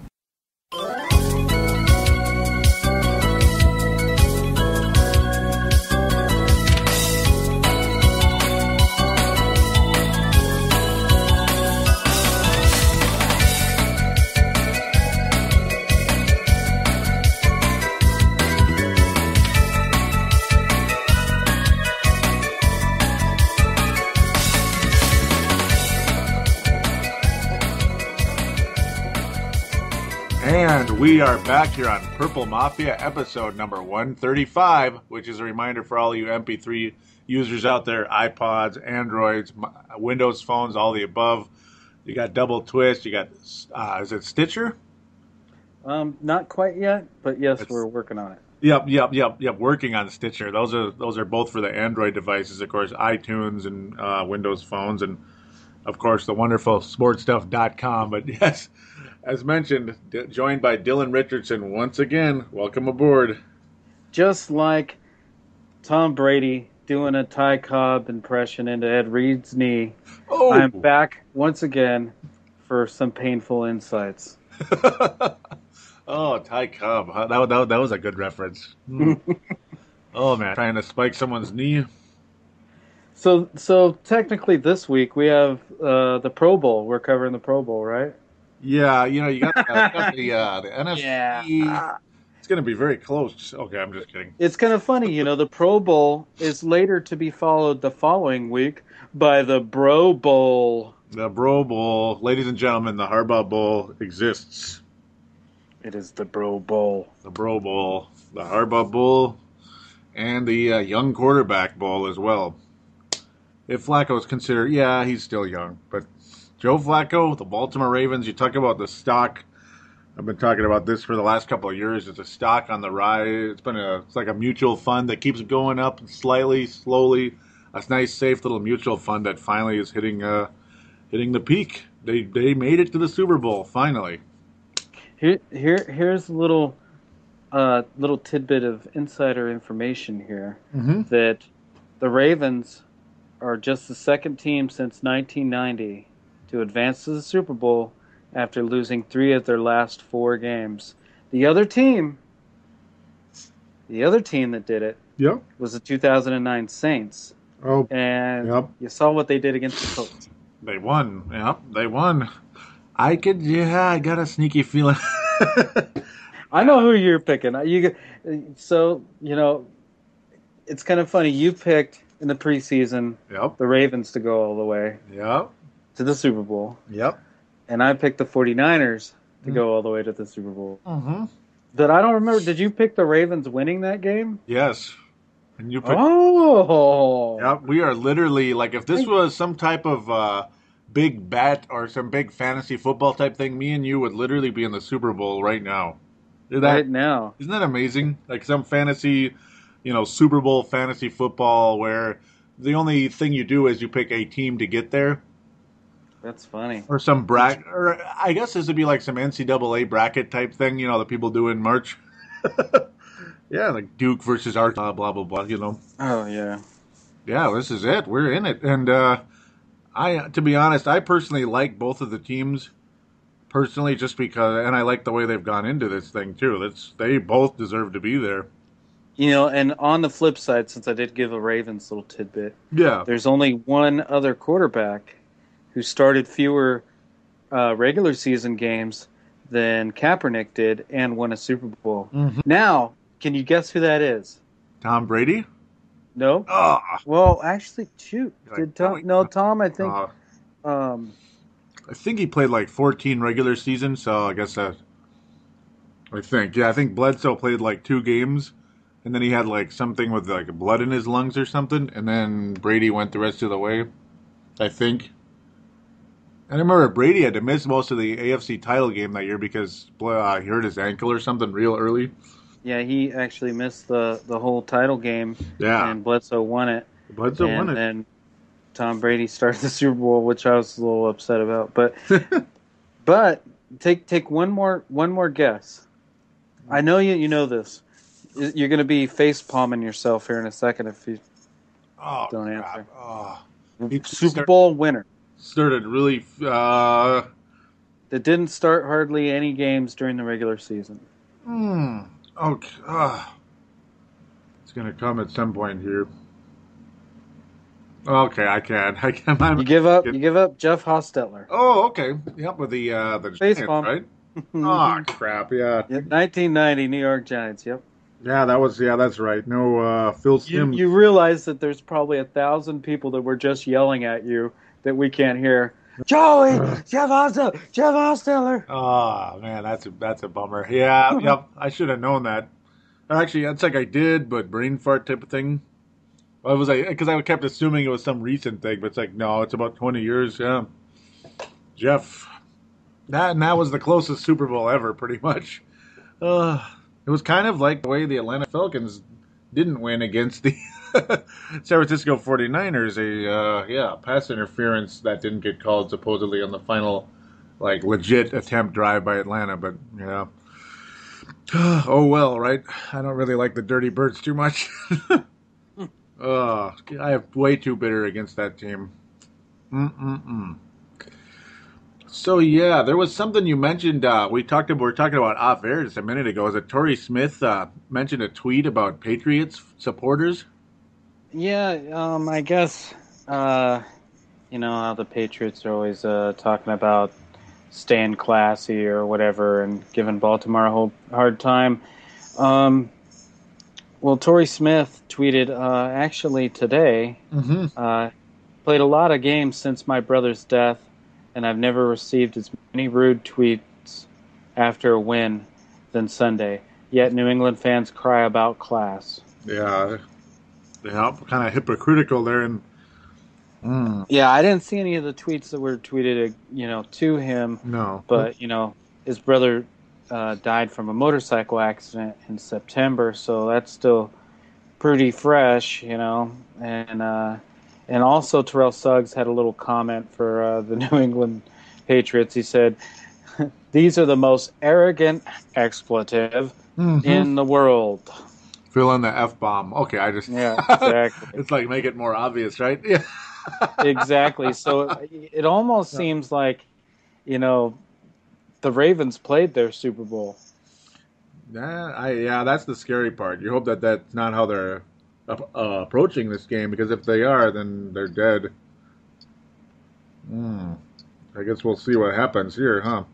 And we are back here on Purple Mafia, episode number 135, which is a reminder for all you MP3 users out there, iPods, Androids, Windows phones, all the above. You got Double Twist, you got, is it Stitcher? Not quite yet, but yes, we're working on it. Yep, working on Stitcher. Those are both for the Android devices, of course, iTunes and Windows phones, and, of course, the wonderful sportstuff.com. But, yes, as mentioned, joined by Dylan Richardson once again. Welcome aboard. Just like Tom Brady doing a Ty Cobb impression into Ed Reed's knee, I'm back once again for some painful insights. Oh, Ty Cobb. That was a good reference. Oh, man. Trying to spike someone's knee. So technically this week we have the Pro Bowl. We're covering the Pro Bowl, right? Yeah, you got the NFC. Yeah. It's going to be very close. Okay, I'm just kidding. It's kind of funny, the Pro Bowl is later to be followed the following week by the Bro Bowl. The Bro Bowl. Ladies and gentlemen, the Harbaugh Bowl exists. It is the Bro Bowl. The Bro Bowl. The Harbaugh Bowl. And the Young Quarterback Bowl as well. If Flacco's considered, he's still young, but Joe Flacco, the Baltimore Ravens, you talk about the stock. I've been talking about this for the last couple of years. It's a stock on the rise. It's like a mutual fund that keeps going up slowly. A nice, safe little mutual fund that finally is hitting the peak. They made it to the Super Bowl, finally. Here's a little tidbit of insider information here, that the Ravens are just the second team since 1990 to advance to the Super Bowl after losing 3 of their last 4 games. The other team that did it was the 2009 Saints. Oh, and you saw what they did against the Colts. They won. Yep, they won. I got a sneaky feeling. I know who you're picking. So, it's kind of funny. You picked in the preseason the Ravens to go all the way to the Super Bowl. Yep. And I picked the 49ers to go all the way to the Super Bowl. That I don't remember. Did you pick the Ravens winning that game? Yes. And you picked... Oh! Yep, we are literally, like, if this was some type of big bet or some big fantasy football type thing, me and you would literally be in the Super Bowl right now. Right now. Isn't that amazing? Like some fantasy, Super Bowl fantasy football where the only thing you do is you pick a team to get there. That's funny. Or some bracket, or I guess this would be like some NCAA bracket type thing, that people do in March. Yeah, like Duke versus Arkansas, blah, blah, blah, Oh, yeah. Yeah, this is it. We're in it. And to be honest, I personally like both of the teams. Personally, just because, and I like the way they've gone into this thing, too. They both deserve to be there. And on the flip side, since I did give a Ravens little tidbit, there's only one other quarterback who started fewer regular season games than Kaepernick did and won a Super Bowl. Now, can you guess who that is? Tom Brady? No. Oh. Well, actually, shoot. Did Tom? No, Tom. I think. I think he played like 14 regular seasons, so I guess that. I think Bledsoe played like 2 games, and then he had like something with like blood in his lungs or something, and then Brady went the rest of the way. I think. And I remember Brady had to miss most of the AFC title game that year because he hurt his ankle or something real early. Yeah, he actually missed the whole title game. Yeah. And Bledsoe won it. Bledsoe won it. And Tom Brady started the Super Bowl, which I was a little upset about. But take one more guess. I know you know this. You're going to be face palming yourself here in a second if you don't answer. Super Bowl winner. Started really. That didn't start hardly any games during the regular season. Okay. It's going to come at some point here. Okay, I can. You give up. You give up Jeff Hostetler. Oh, okay. Yep, with the Giants, right? Oh, crap. Yeah. Yep, 1990 New York Giants. Yep. Yeah, that's right. No, Phil Simms. You realize that there's probably 1,000 people that were just yelling at you that we can't hear. Joey, Jeff Hostetler. Oh man, that's a bummer. Yeah, yep. I should have known that. Actually, it's like I did, but brain fart type of thing. Because I kept assuming it was some recent thing, but it's like no, it's about 20 years. Yeah, Jeff. That was the closest Super Bowl ever, pretty much. It was kind of like the way the Atlanta Falcons didn't win against the San Francisco 49ers. A pass interference that didn't get called supposedly on the final, like, legit attempt drive by Atlanta. But, yeah. Oh, well, right? I don't really like the Dirty Birds too much. I am way too bitter against that team. So, yeah, there was something you mentioned. We were talking about off air just a minute ago. Is it Torrey Smith mentioned a tweet about Patriots supporters? Yeah, I guess, you know how the Patriots are always talking about staying classy or whatever and giving Baltimore a hard time. Well, Torrey Smith tweeted, actually today, played a lot of games since my brother's death, and I've never received as many rude tweets after a win than Sunday. Yet New England fans cry about class. Yeah, kind of hypocritical there. And yeah, I didn't see any of the tweets that were tweeted, to him. No, but his brother died from a motorcycle accident in September, so that's still pretty fresh, And also, Terrell Suggs had a little comment for the New England Patriots. He said, "These are the most arrogant expletive in the world." Fill in the F-bomb. Okay, yeah, exactly. It's like make it more obvious, right? Yeah, exactly. So it almost seems like, the Ravens played their Super Bowl. Yeah, that's the scary part. You hope that that's not how they're approaching this game, because if they are, then they're dead. I guess we'll see what happens here, huh?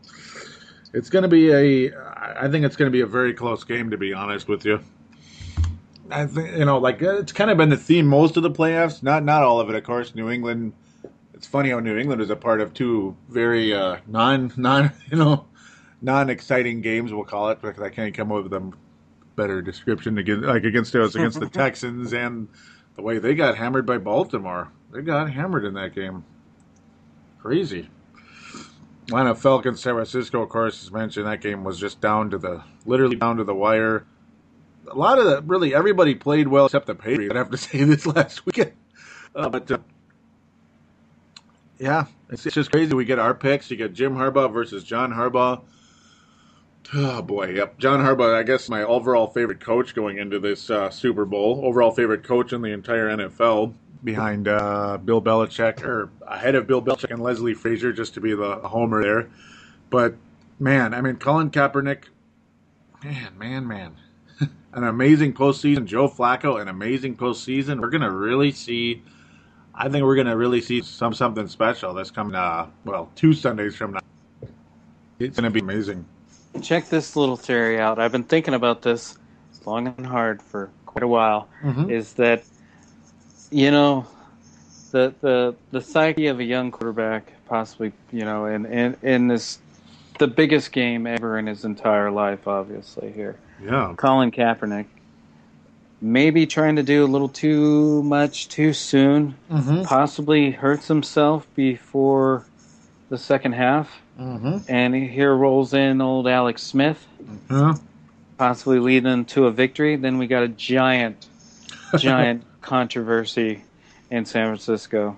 It's going to be I think it's going to be a very close game, to be honest with you. I think, it's kind of been the theme most of the playoffs. Not all of it, of course. New England. It's funny how New England is a part of two very non-exciting games, we'll call it, because I can't come up with a better description against the Texans, and the way they got hammered by Baltimore. They got hammered in that game. Crazy. Atlanta Falcons, San Francisco, of course, as mentioned, that game was just literally down to the wire. A lot of really everybody played well except the Patriots, I'd have to say, this last weekend. Yeah, it's just crazy. We get our picks. You get Jim Harbaugh versus John Harbaugh. Oh, boy, yep. John Harbaugh, I guess my overall favorite coach going into this Super Bowl. Overall favorite coach in the entire NFL, behind Bill Belichick, or ahead of Bill Belichick and Leslie Frazier, just to be the homer there. But, man, Colin Kaepernick, man. An amazing postseason. Joe Flacco, an amazing postseason. We're going to really see, I think we're going to really see something special this coming, 2 Sundays from now. It's going to be amazing. Check this little theory out. I've been thinking about this long and hard for quite a while. Is that, the psyche of a young quarterback, possibly, in this, the biggest game ever in his entire life, obviously, here. Yeah. Colin Kaepernick, maybe trying to do a little too much too soon, possibly hurts himself before the second half. And here rolls in old Alex Smith. possibly leading to a victory. Then we got a giant controversy in San Francisco.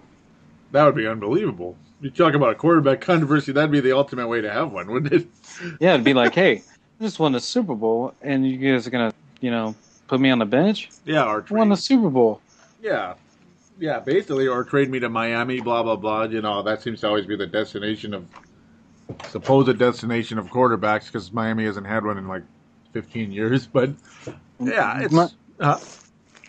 That would be unbelievable. You talk about a quarterback controversy, that'd be the ultimate way to have one, wouldn't it? Yeah, it'd be like, hey, I just won the Super Bowl, and you guys are going to, put me on the bench? Yeah, or I won the Super Bowl. Yeah. Yeah, basically, or trade me to Miami, blah, blah, blah. That seems to always be the supposed destination of quarterbacks, because Miami hasn't had one in like 15 years. But, yeah, it's...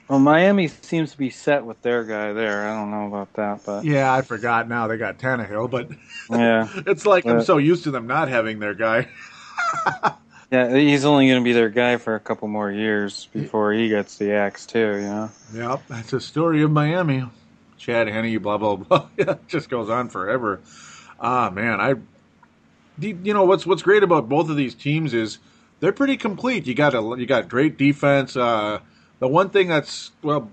Well, Miami seems to be set with their guy there. I don't know about that, but... Yeah, I forgot now. They got Tannehill, but... Yeah. It's like I'm so used to them not having their guy. Yeah, he's only going to be their guy for a couple more years before he gets the axe, too, Yep, that's the story of Miami. Chad Henne, blah, blah, blah. It just goes on forever. Man, what's great about both of these teams is they're pretty complete. You got great defense. The one thing that's, when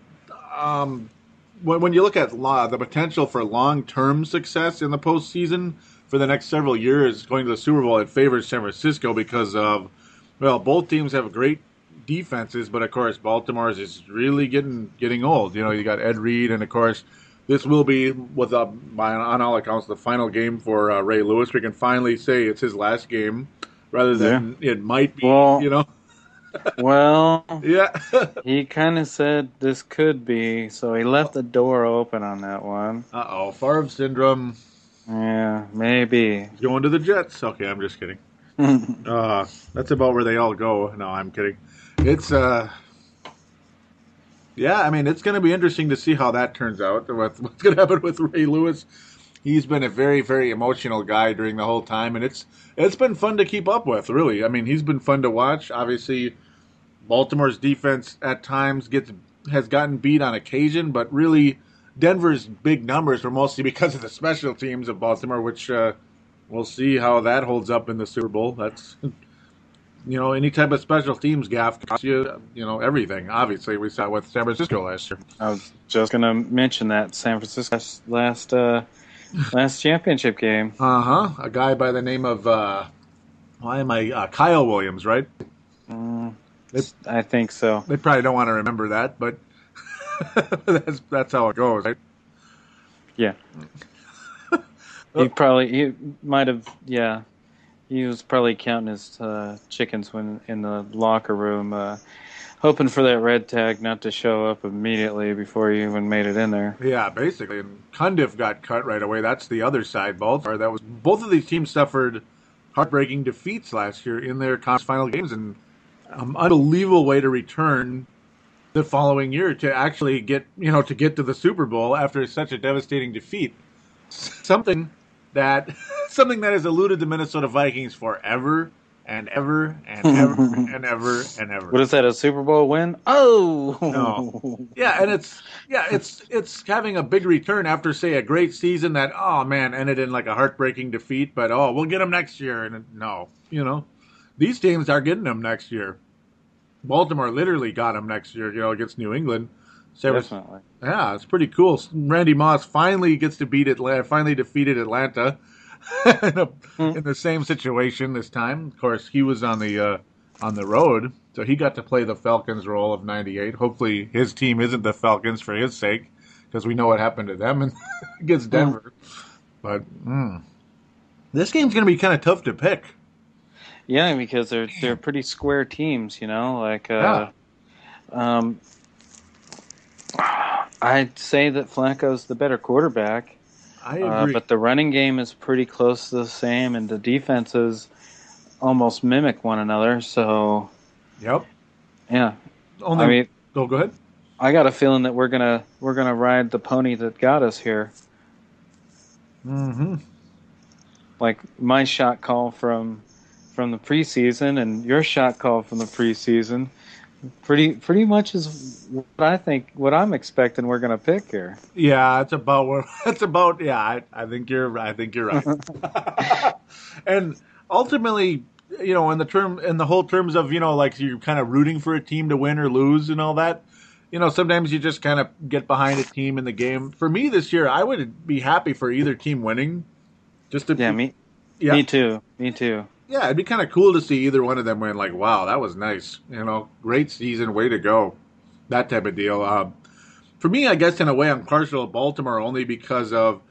you look at the potential for long-term success in the postseason for the next several years going to the Super Bowl, it favors San Francisco because of, both teams have great defenses, but of course Baltimore's is really getting old. You got Ed Reed, and of course this will be, on all accounts, the final game for Ray Lewis. We can finally say it's his last game rather than it might be, Well, yeah. He kind of said this could be, so he left the door open on that one. Uh-oh, Favre syndrome. Yeah, maybe. He's going to the Jets. Okay, I'm just kidding. That's about where they all go. No, I'm kidding. It's, it's going to be interesting to see how that turns out. What's going to happen with Ray Lewis. He's been a very, very emotional guy during the whole time, and it's been fun to keep up with, really. I mean, he's been fun to watch. Obviously, Baltimore's defense at times has gotten beat on occasion, but really Denver's big numbers were mostly because of the special teams of Baltimore, which we'll see how that holds up in the Super Bowl. That's, any type of special teams gaff costs you, everything. Obviously, we saw it with San Francisco last year. I was just going to mention that San Francisco last championship game. A guy by the name of Kyle Williams, right? I think so. They probably don't want to remember that, but that's how it goes, right? Yeah. He might have. Yeah, he was probably counting his chickens when in the locker room, hoping for that red tag not to show up immediately before he even made it in there. Yeah, basically. And Cundiff got cut right away. That's the other side. Both of these teams suffered heartbreaking defeats last year in their conference final games, and unbelievable way to return the following year to actually get to the Super Bowl after such a devastating defeat. Something that has eluded the Minnesota Vikings forever and ever and ever and ever and ever. What is that? A Super Bowl win? Oh, no. Yeah, and it's having a big return after, say, a great season that ended in like a heartbreaking defeat. But we'll get them next year, and no, these teams are getting them next year. Baltimore literally got them next year, against New England. Definitely. Yeah, it's pretty cool. Randy Moss finally gets to finally defeated Atlanta in the same situation this time. Of course, he was on the road, so he got to play the Falcons role of '98. Hopefully, his team isn't the Falcons for his sake, because we know what happened to them against Denver. But this game's going to be kind of tough to pick. Yeah, because they're pretty square teams, I'd say that Flacco's the better quarterback. I agree. But the running game is pretty close to the same, and the defenses almost mimic one another. So, yep. Yeah. Go ahead. I got a feeling that we're gonna ride the pony that got us here. Mm-hmm. Like my shot call from the preseason and your shot call from the preseason. Pretty much is what I'm expecting we're going to pick here. Yeah, I think you're right. And ultimately, in the whole terms of, like you're kind of rooting for a team to win or lose and all that, sometimes you just kind of get behind a team in the game. For me this year, I would be happy for either team winning. Me too. Yeah, it'd be kind of cool to see either one of them win. Like, wow, that was nice. Great season, way to go. That type of deal. For me, I guess in a way, I'm partial to Baltimore only because of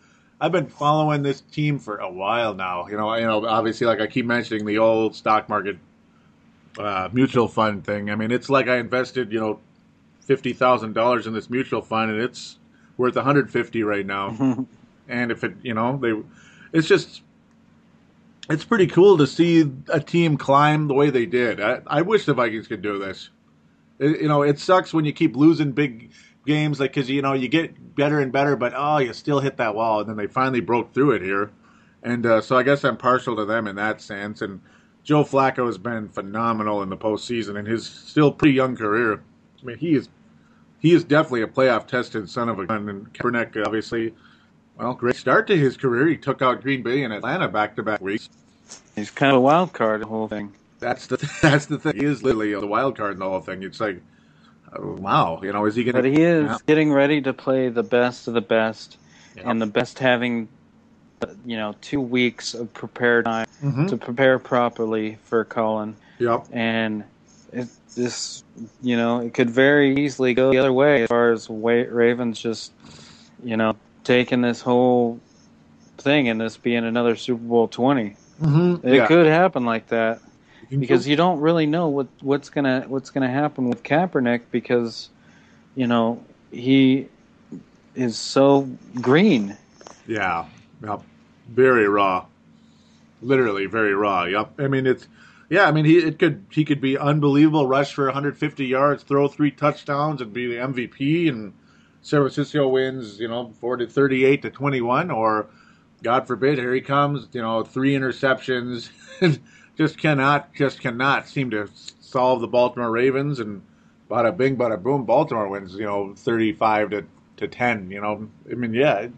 I've been following this team for a while now. Obviously, like I keep mentioning the old stock market mutual fund thing. I mean, it's like I invested, $50,000 in this mutual fund, and it's worth $150 right now. And if it's pretty cool to see a team climb the way they did. I wish the Vikings could do this. It sucks when you keep losing big games, like because you get better and better, but you still hit that wall, and then they finally broke through it here, and so I guess I'm partial to them in that sense. And Joe Flacco has been phenomenal in the postseason in his still pretty young career. I mean, he is definitely a playoff tested son of a gun. And Kaepernick, obviously, great start to his career. He took out Green Bay and Atlanta back-to-back weeks. He's kind of a wild card, the whole thing. That's the thing. He is literally the wild card in the whole thing. It's like, wow, is he going to... But he is getting ready to play the best of the best, and the best having, 2 weeks of prepared time to prepare properly for Colin. Yep. And it could very easily go the other way as far as Ravens just, taking this whole thing and this being another Super Bowl 20. It could happen like that. Because you don't really know what's gonna happen with Kaepernick because, he is so green. Yeah. Yep. Very raw. Literally very raw. Yep. I mean he could be unbelievable, rush for 150 yards, throw 3 touchdowns, and be the MVP, and San Francisco wins, 38-21, or God forbid, here he comes, 3 interceptions. Just cannot seem to solve the Baltimore Ravens, and bada bing, bada boom, Baltimore wins, 35-10.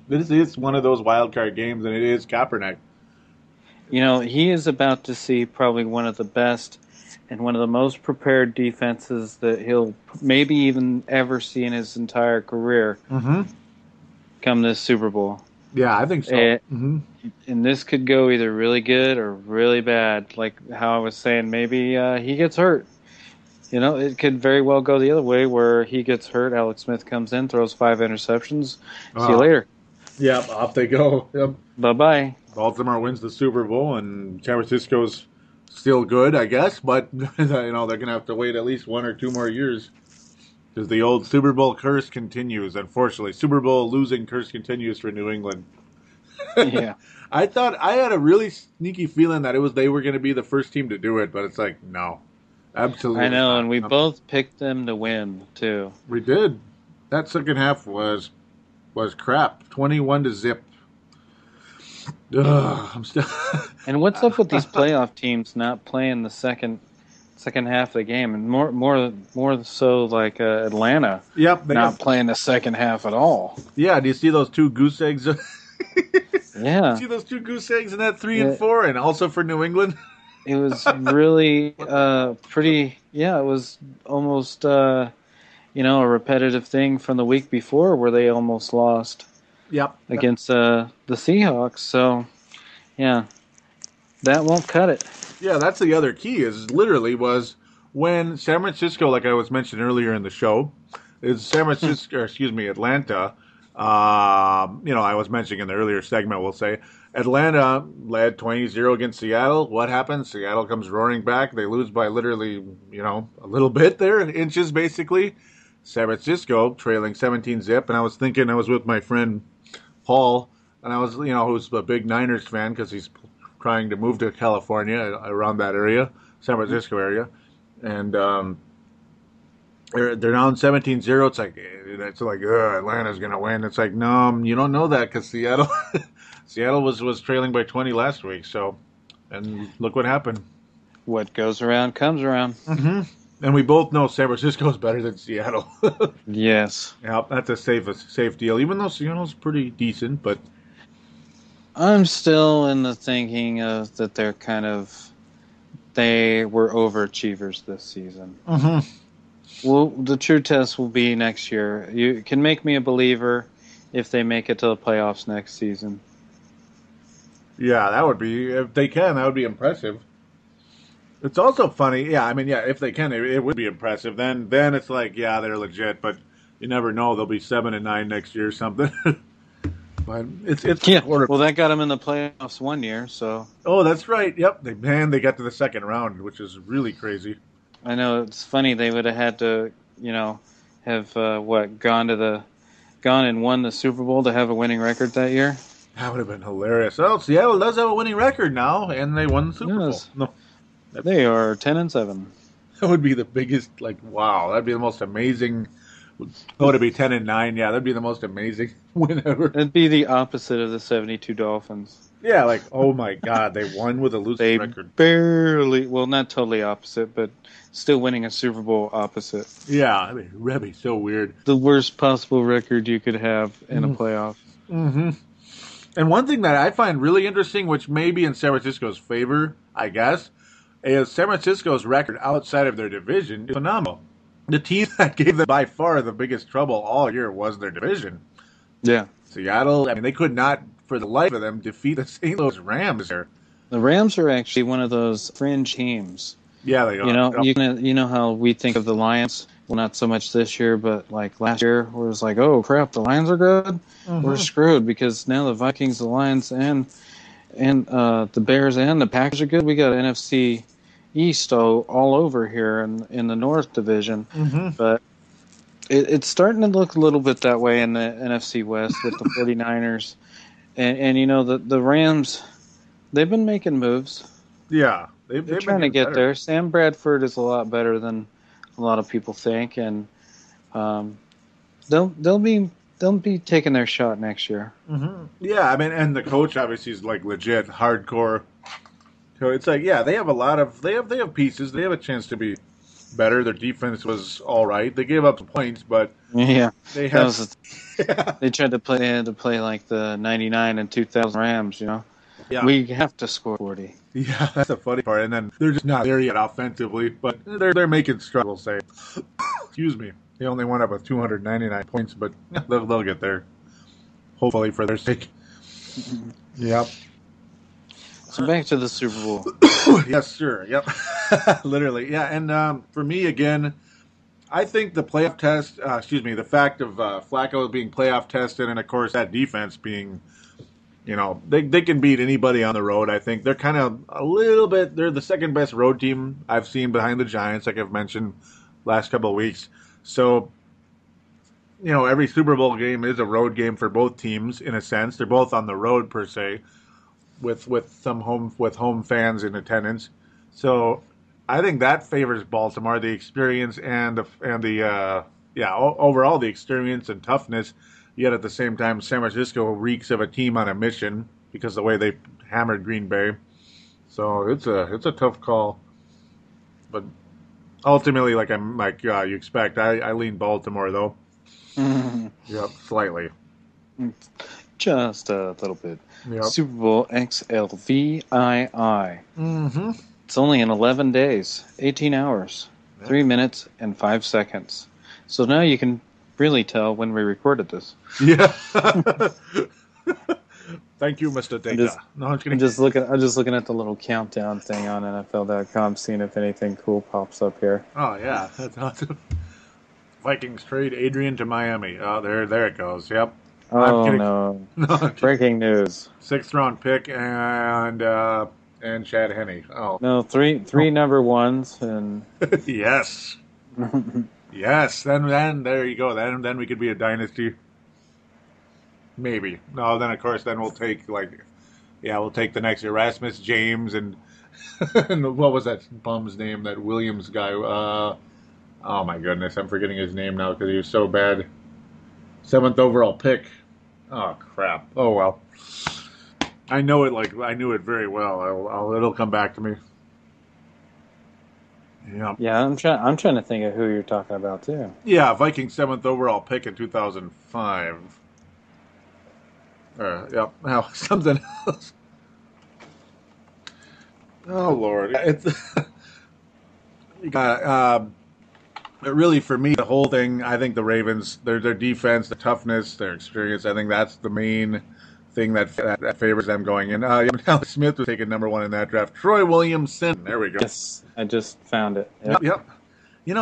This is one of those wild card games, and it is Kaepernick. He is about to see probably one of the best and one of the most prepared defenses that he'll maybe even ever see in his entire career come this Super Bowl. Yeah, I think so. And this could go either really good or really bad. Like how I was saying, maybe he gets hurt. It could very well go the other way where he gets hurt, Alex Smith comes in, throws 5 interceptions. See you later. Yep, off they go. Yep. Bye-bye. Baltimore wins the Super Bowl, and San Francisco's still good, I guess, but they're going to have to wait at least 1 or 2 more years. Because the old Super Bowl curse continues, unfortunately. Super Bowl losing curse continues for New England. Yeah. I had a really sneaky feeling that they were going to be the first team to do it, but it's like, no. Absolutely. I know, and we both picked them to win, too. We did. That second half was crap. 21-0. I'm still. And what's up with these playoff teams not playing the second half of the game, and more so like Atlanta? Yep, not playing the second half at all. Yeah, do you see those 2 goose eggs? Yeah, see those 2 goose eggs in that 3 and 4, and also for New England. It was really pretty. Yeah, it was almost a repetitive thing from the week before where they almost lost. Yep. Against the Seahawks. So, yeah, that won't cut it. Yeah, that's the other key was when San Francisco, like I was mentioned earlier in the show, Atlanta, I was mentioning in the earlier segment, we'll say, Atlanta led 20-0 against Seattle. What happens? Seattle comes roaring back. They lose by literally, a little bit there, inches basically. San Francisco trailing 17-0, and I was with my friend Paul, and I was, who's a big Niners fan because he's trying to move to California, around that area, San Francisco area, and they're down 17-0. It's like Atlanta's gonna win. It's like, no, you don't know that because Seattle was trailing by 20 last week. So, and look what happened. What goes around comes around. And we both know San Francisco is better than Seattle. Yes. Yeah, that's a safe deal, even though Seattle's pretty decent. But I'm still in the thinking of that they were overachievers this season. Well, the true test will be next year. You can make me a believer if they make it to the playoffs next season. Yeah, that would be, if they can, that would be impressive. It's also funny. Yeah, I mean, yeah, if they can, it would be impressive. Then it's like, yeah, they're legit, but you never know. They'll be 7-9 next year or something. But it's yeah. Well, that got them in the playoffs one year. So. Oh, that's right. Yep. They got to the second round, which is really crazy. I know, it's funny. They would have had to, have gone and won the Super Bowl to have a winning record that year. That would have been hilarious. Oh, Seattle does have a winning record now, and they won the Super Bowl. No, they are 10-7. That would be the biggest. Wow, that'd be the most amazing. Oh, to be 10-9, yeah, that'd be the most amazing win ever. It'd be the opposite of the 72 Dolphins. Yeah, oh my God, they won with a losing record. Barely, well, not totally opposite, but still winning a Super Bowl opposite. Yeah, I mean, that'd be so weird. The worst possible record you could have in a playoff. Mm-hmm. And one thing that I find really interesting, which may be in San Francisco's favor, I guess, is San Francisco's record outside of their division is phenomenal. The team that gave them by far the biggest trouble all year was their division. Yeah. Seattle, I mean, they could not, for the life of them, defeat the St. Louis Rams there. The Rams are actually one of those fringe teams. Yeah, they are. You know how we think of the Lions? Well, not so much this year, but last year, it was oh crap, the Lions are good. Mm-hmm. We're screwed because now the Vikings, the Lions, and the Bears and the Packers are good. We got NFC East all over here in the North Division, but it's starting to look a little bit that way in the NFC West with the 49ers, and the Rams, they've been making moves. Yeah, they're trying to get there. Sam Bradford is a lot better than a lot of people think, and they'll be taking their shot next year. Mm-hmm. Yeah, I mean, and the coach obviously is legit hardcore. So it's they have they have pieces. They have a chance to be better. Their defense was all right. They gave up some points, but yeah, they tried to play like the 99 and 2000 Rams. Yeah. We have to score 40. Yeah, that's the funny part. And then they're just not there yet offensively, but they're making strides. We'll say. Excuse me. They only went up with 299 points, but they'll get there. Hopefully for their sake. Yep. So back to the Super Bowl. Yes, sure. Yep. Literally. Yeah. And for me, again, I think the playoff test, the fact of Flacco being playoff tested and, of course, that defense being, they can beat anybody on the road. I think they're kind of they're the second best road team I've seen behind the Giants, like I've mentioned last couple of weeks. So, every Super Bowl game is a road game for both teams in a sense. They're both on the road per se. With home fans in attendance, so I think that favors Baltimore, the experience and the overall the experience and toughness. Yet at the same time, San Francisco reeks of a team on a mission because of the way they hammered Green Bay. So it's a tough call, but ultimately, you expect, I lean Baltimore though. Mm-hmm. Yep, slightly. Just a little bit. Yep. Superbowl XLVII. Mm-hmm. It's only in 11 days, 18 hours, 3 minutes, and 5 seconds. So now you can really tell when we recorded this. Yeah. Thank you, Mr. Data. I'm just looking at the little countdown thing on NFL.com, seeing if anything cool pops up here. Oh yeah, that's awesome. Vikings trade Adrian to Miami. Oh, there it goes. Yep. Oh no! Breaking news. 6th round pick and Chad Henne. Oh no, three number ones and yes, yes. Then there you go. Then we could be a dynasty. Maybe no. Then of course we'll take we'll take the next Erasmus James and and what was that bum's name? That Williams guy. Oh my goodness, I'm forgetting his name now because he was so bad. 7th overall pick. Oh crap! Oh well. I know it I knew it very well. It'll come back to me. Yeah. Yeah, I'm trying to think of who you're talking about too. Yeah, Vikings 7th overall pick in 2005. Yep. Now something else. Oh Lord! It's you got. Really, for me, the whole thing, I think the Ravens, their defense, the toughness, their experience, I think that's the main thing that favors them going in. Alex Smith was taken number 1 in that draft. Troy Williamson. There we go. Yes, I just found it. Yep.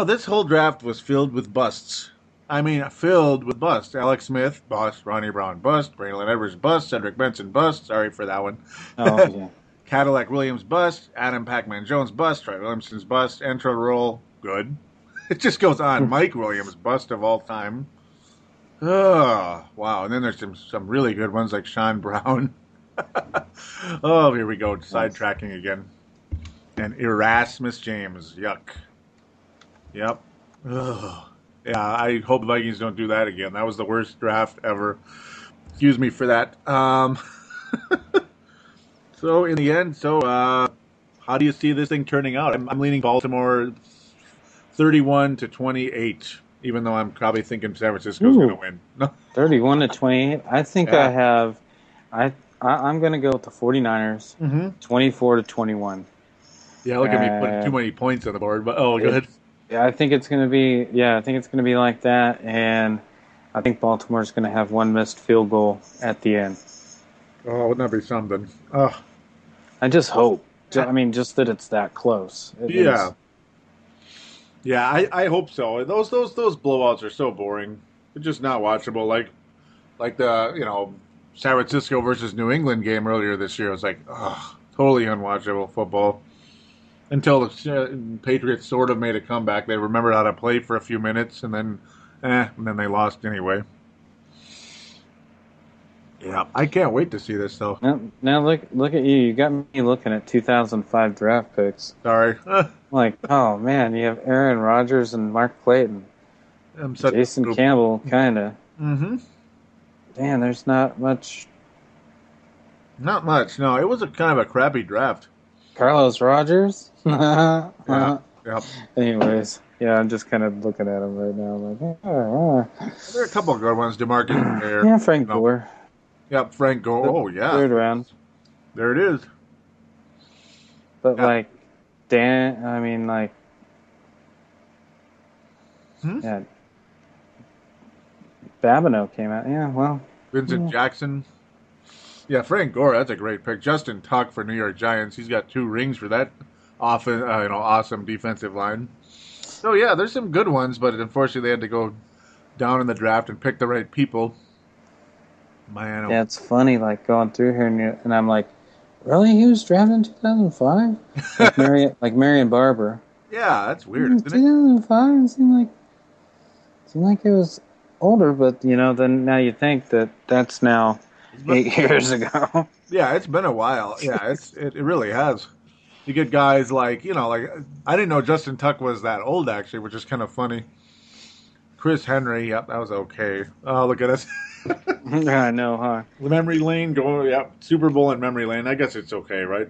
This whole draft was filled with busts. I mean, filled with busts. Alex Smith, bust. Ronnie Brown, bust. Braylon Edwards, bust. Cedric Benson, bust. Sorry for that one. Oh, yeah. Cadillac Williams, bust. Adam Pac-Man Jones, bust. Troy Williamson's bust. Entro Roll, good. It just goes on. Mike Williams, bust of all time. Oh, wow. And then there's some really good ones like Sean Brown. Oh, here we go. Sidetracking again. And Erasmus James. Yuck. Yep. Ugh. Yeah, I hope the Vikings don't do that again. That was the worst draft ever. Excuse me for that. So, in the end, how do you see this thing turning out? I'm leaning Baltimore 31-28, even though I'm probably thinking San Francisco's going to win. No. 31-28. I think I'm going to go with the 49ers, 24-21. Yeah, look at me putting too many points on the board. But go ahead. Yeah, I think it's going to be. Yeah, I think it's going to be like that, and I think Baltimore's going to have one missed field goal at the end. Oh, wouldn't that be something? Oh. I just hope. I mean, just that it's that close. Yeah, I hope so. Those blowouts are so boring. They're just not watchable. Like the San Francisco versus New England game earlier this year. It was like, totally unwatchable football. Until the Patriots sort of made a comeback. They remembered how to play for a few minutes, and then they lost anyway. Yeah, I can't wait to see this, though. Now look at you. You got me looking at 2005 draft picks. Sorry. Like, oh, man, you have Aaron Rodgers and Mark Clayton. Jason Campbell, kind of. Mm-hmm. Man, there's not much. Not much, no. It was a kind of a crappy draft. Carlos Rogers? Yeah. Yep. Anyways, yeah, I'm just kind of looking at him right now. Like, There are a couple of good ones. DeMarcus there. Yeah, Frank Gore. Yep, Frank Gore. Oh, yeah. Third round. There it is. But, yeah. Yeah. Babineau came out. Yeah, well. Vincent Jackson. Yeah, Frank Gore, that's a great pick. Justin Tuck for New York Giants. He's got 2 rings for that awesome defensive line. So, yeah, there's some good ones, but unfortunately they had to go down in the draft and pick the right people. Man, yeah, it's funny, like, going through here, and I'm like, really? He was drafted in 2005? like Marion Barber. Yeah, that's weird, isn't it? 2005? It seemed like it was older, but, then now you think that's now 8 years ago. Yeah, it's been a while. Yeah, it really has. You get guys like, I didn't know Justin Tuck was that old, actually, which is kind of funny. Chris Henry, yep, that was okay. Oh, look at us. I know, huh? Memory lane, Super Bowl and memory lane. I guess it's okay, right?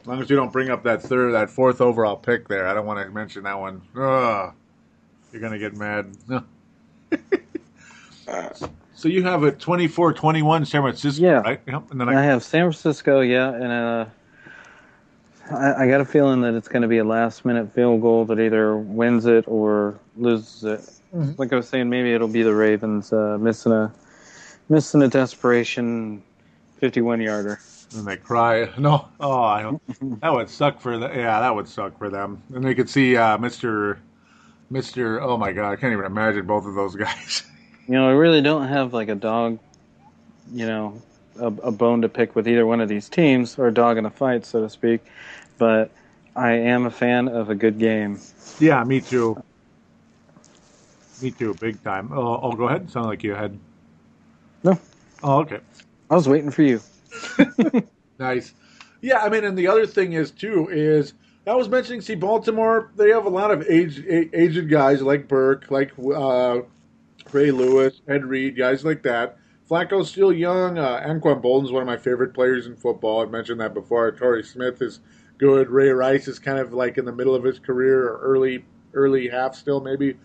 As long as you don't bring up that 4th overall pick there. I don't want to mention that one. Ugh, you're going to get mad. So you have a 24-21 San Francisco, right? Yep. And then I have San Francisco, and I got a feeling that it's going to be a last-minute field goal that either wins it or loses it. Mm-hmm. Like I was saying, maybe it'll be the Ravens missing a desperation 51-yarder. And they cry. No, that would suck for them. Yeah, that would suck for them. And they could see Mr. Oh my God, I can't even imagine both of those guys. I really don't have like a dog, a bone to pick with either one of these teams, or a dog in a fight, so to speak. But I am a fan of a good game. Yeah, me too. Me too, big time. Oh, go ahead. Sound like you had. No. Oh, okay. I was waiting for you. Nice. Yeah, I mean, and the other thing is I was mentioning, Baltimore, they have a lot of aged guys like Birk, like Ray Lewis, Ed Reed, guys like that. Flacco's still young. Anquan Bolden's one of my favorite players in football. I mentioned that before. Torrey Smith is good. Ray Rice is kind of like in the middle of his career, or early half still maybe.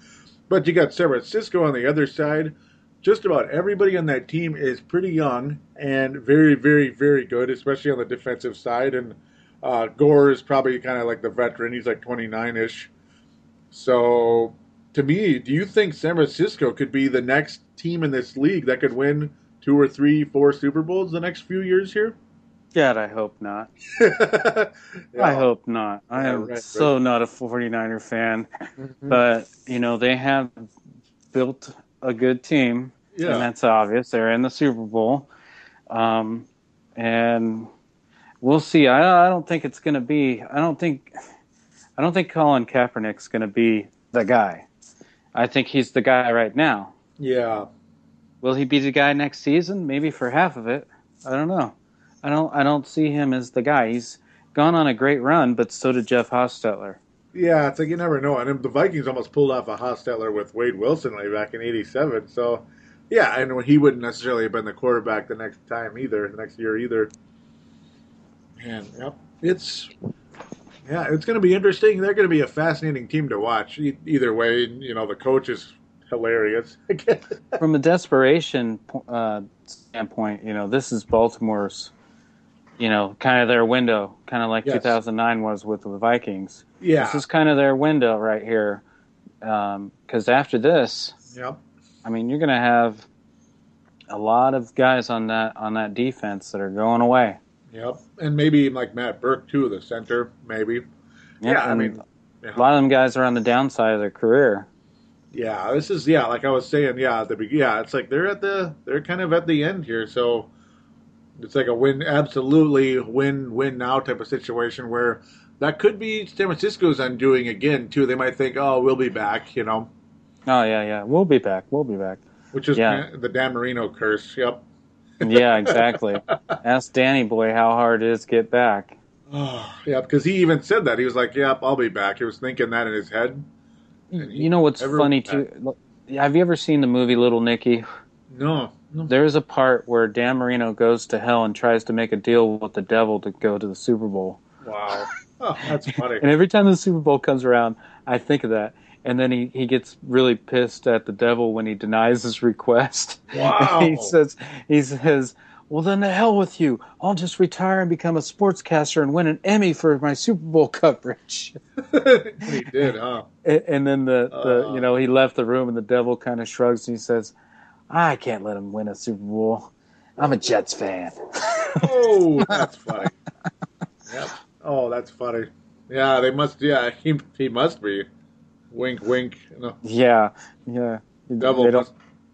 But you got San Francisco on the other side. Just about everybody on that team is pretty young and very, very, very good, especially on the defensive side. And Gore is probably kind of like the veteran. He's like 29-ish. So, to me, do you think San Francisco could be the next team in this league that could win 2 or 3, 4 Super Bowls the next few years here? God, I hope not. Yeah. I hope not. I am not a 49er fan. Mm-hmm. But, they have built a good team, and that's obvious. They're in the Super Bowl. And we'll see. I don't think it's going to be. I don't think Colin Kaepernick's going to be the guy. I think he's the guy right now. Yeah. Will he be the guy next season? Maybe for half of it. I don't know. I don't see him as the guy. He's gone on a great run, but so did Jeff Hostetler. Yeah, it's like you never know. And the Vikings almost pulled off a Hostetler with Wade Wilson back in '87. So, yeah, and he wouldn't necessarily have been the quarterback the next year either. And it's going to be interesting. They're going to be a fascinating team to watch. Either way, the coach is hilarious. From a desperation standpoint, this is Baltimore's, kind of their window, kind of like 2009 was with the Vikings. Yeah. This is kind of their window right here. Because after this, you're going to have a lot of guys on that defense that are going away. Yep, and maybe like Matt Birk too, the center, maybe. Yeah, a lot of them guys are on the downside of their career. Yeah, this is like I was saying. It's like they're kind of at the end here, so it's like a absolutely win now type of situation where that could be San Francisco's undoing again too. They might think, oh, we'll be back, Oh yeah, we'll be back. Which is the Dan Marino curse. Yep. Yeah, exactly. Ask Danny Boy how hard it is to get back. Oh, yeah, because he even said that. He was like, yep, I'll be back. He was thinking that in his head. You know what's funny, too? Have you ever seen the movie Little Nicky? No. There's a part where Dan Marino goes to hell and tries to make a deal with the devil to go to the Super Bowl. Wow. Oh, that's funny. And every time the Super Bowl comes around, I think of that. And then he gets really pissed at the devil when he denies his request. Wow. He says, well, then the hell with you. I'll just retire and become a sportscaster and win an Emmy for my Super Bowl coverage. He did, huh? And then he left the room and the devil kind of shrugs and he says, I can't let him win a Super Bowl. I'm a Jets fan. Oh, that's funny. Yep. Oh, that's funny. Yeah, they must. Yeah, he must be. Wink, wink. Yeah. Devil.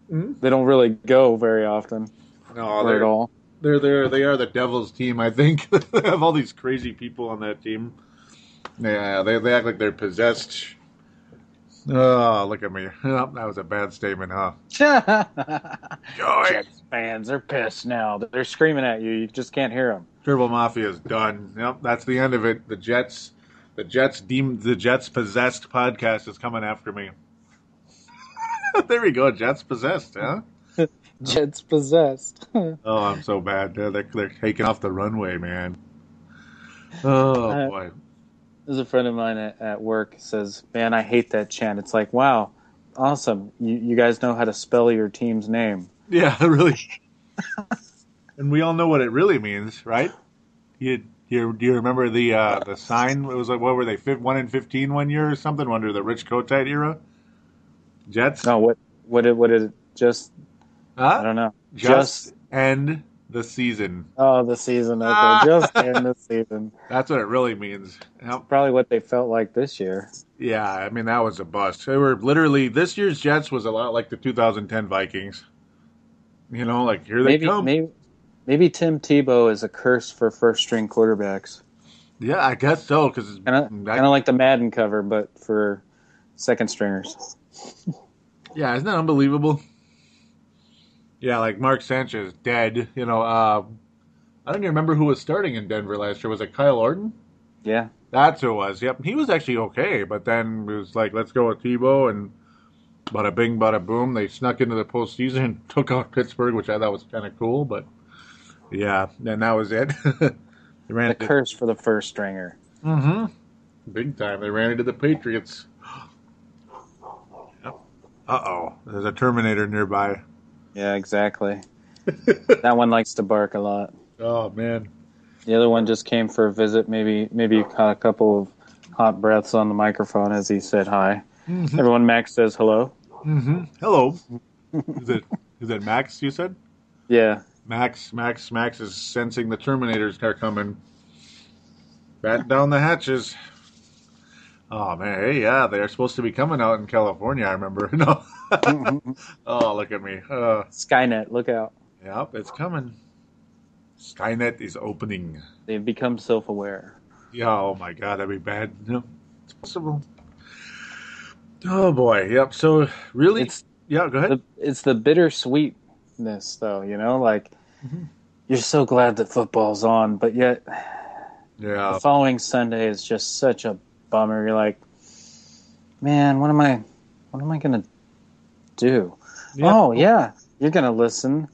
They don't really go very often. No, at all. They are the Devil's team. I think they have all these crazy people on that team. Yeah, they act like they're possessed. Oh, look at me. Oh, that was a bad statement, huh? Jets fans are pissed now. They're screaming at you. You just can't hear them. Purple Mafia is done. Yep, that's the end of it. The Jets Possessed podcast is coming after me. There we go. Jets Possessed, huh? Jets Possessed. Oh, I'm so bad. They're taking off the runway, man. Oh, boy. There's a friend of mine at work says, man, I hate that chant. It's like, wow, awesome. You guys know how to spell your team's name. Yeah, really. And we all know what it really means, right? Do you remember the sign? It was like, what were they, 1-15 one year or something under the Rich Kotite era? Jets? No, what did it just? Huh? I don't know. Just end the season. Oh, the season. Okay, just end the season. That's what it really means. Yep. Probably what they felt like this year. Yeah, I mean, that was a bust. They were literally, this year's Jets was a lot like the 2010 Vikings. Like, here they come. Maybe Tim Tebow is a curse for first-string quarterbacks. Yeah, I guess so. Cause kind of like the Madden cover, but for second-stringers. Yeah, isn't that unbelievable? Yeah, like Mark Sanchez, dead. I don't even remember who was starting in Denver last year. Was it Kyle Orton? Yeah. That's who it was. Yep, he was actually okay, but then it was like, let's go with Tebow, and bada bing, bada boom. They snuck into the postseason and took out Pittsburgh, which I thought was kind of cool, but yeah, and that was it. The curse for the first stringer. Mm-hmm. Big time. They ran into the Patriots. Uh-oh. There's a Terminator nearby. Yeah, exactly. That one likes to bark a lot. Oh, man. The other one just came for a visit. Maybe caught a couple of hot breaths on the microphone as he said hi. Mm-hmm. Everyone, Max says hello. Mm-hmm. Hello. Is it Max, you said? Yeah. Max is sensing the Terminators are coming. Batten down the hatches. Oh, man. Hey, yeah, they're supposed to be coming out in California, I remember. No. Oh, look at me. Skynet, look out. Yep, it's coming. Skynet is opening. They've become self-aware. Yeah, oh my God, that'd be bad. No, it's possible. Oh boy, yep. So really, go ahead. It's the bittersweetness, though. Like you're so glad that football's on, but yet, the following Sunday is just such a bummer. You're like, man, what am I gonna do? Yep. Oh yeah, you're gonna listen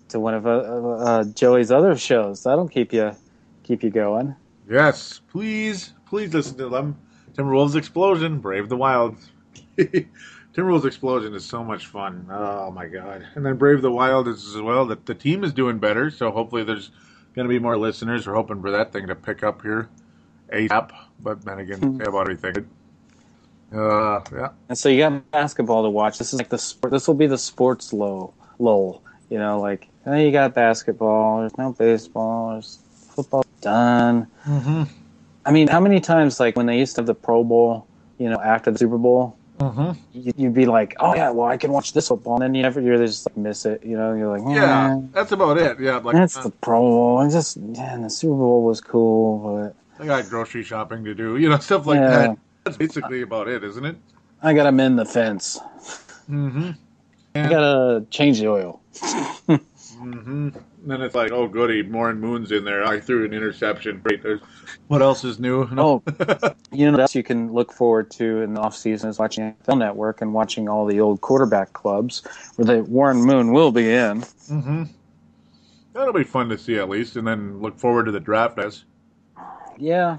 to one of Joey's other shows. That'll keep you going. Yes, please listen to them. Timberwolves Explosion, Brave the Wild. Timberwolves Explosion is so much fun. Oh my God! And then Brave the Wild is as well. That the team is doing better, so hopefully there's going to be more listeners. We're hoping for that thing to pick up here ASAP. But then again, say about everything. Yeah. And so you got basketball to watch. This is like the sport. This will be the sports lull. Like you got basketball. There's no baseball. There's football done. Mm-hmm. I mean, how many times, like, when they used to have the Pro Bowl, after the Super Bowl, you'd be like, oh, yeah, well, I can watch this football. And then you just, like, miss it. You're like, yeah, that's about it. Yeah, like, that's the Pro Bowl. And the Super Bowl was cool, but... I got grocery shopping to do, stuff like that. That's basically about it, isn't it? I got to mend the fence. Mm-hmm. I got to change the oil. Mm-hmm. Then it's like, oh, goody, Morin Moon's in there. I threw an interception. Great. What else is new? No. What else you can look forward to in the off-season is watching NFL Network and watching all the old quarterback clubs where the Warren Moon will be in. Mm-hmm. That'll be fun to see at least, and then look forward to the draft as. Yeah.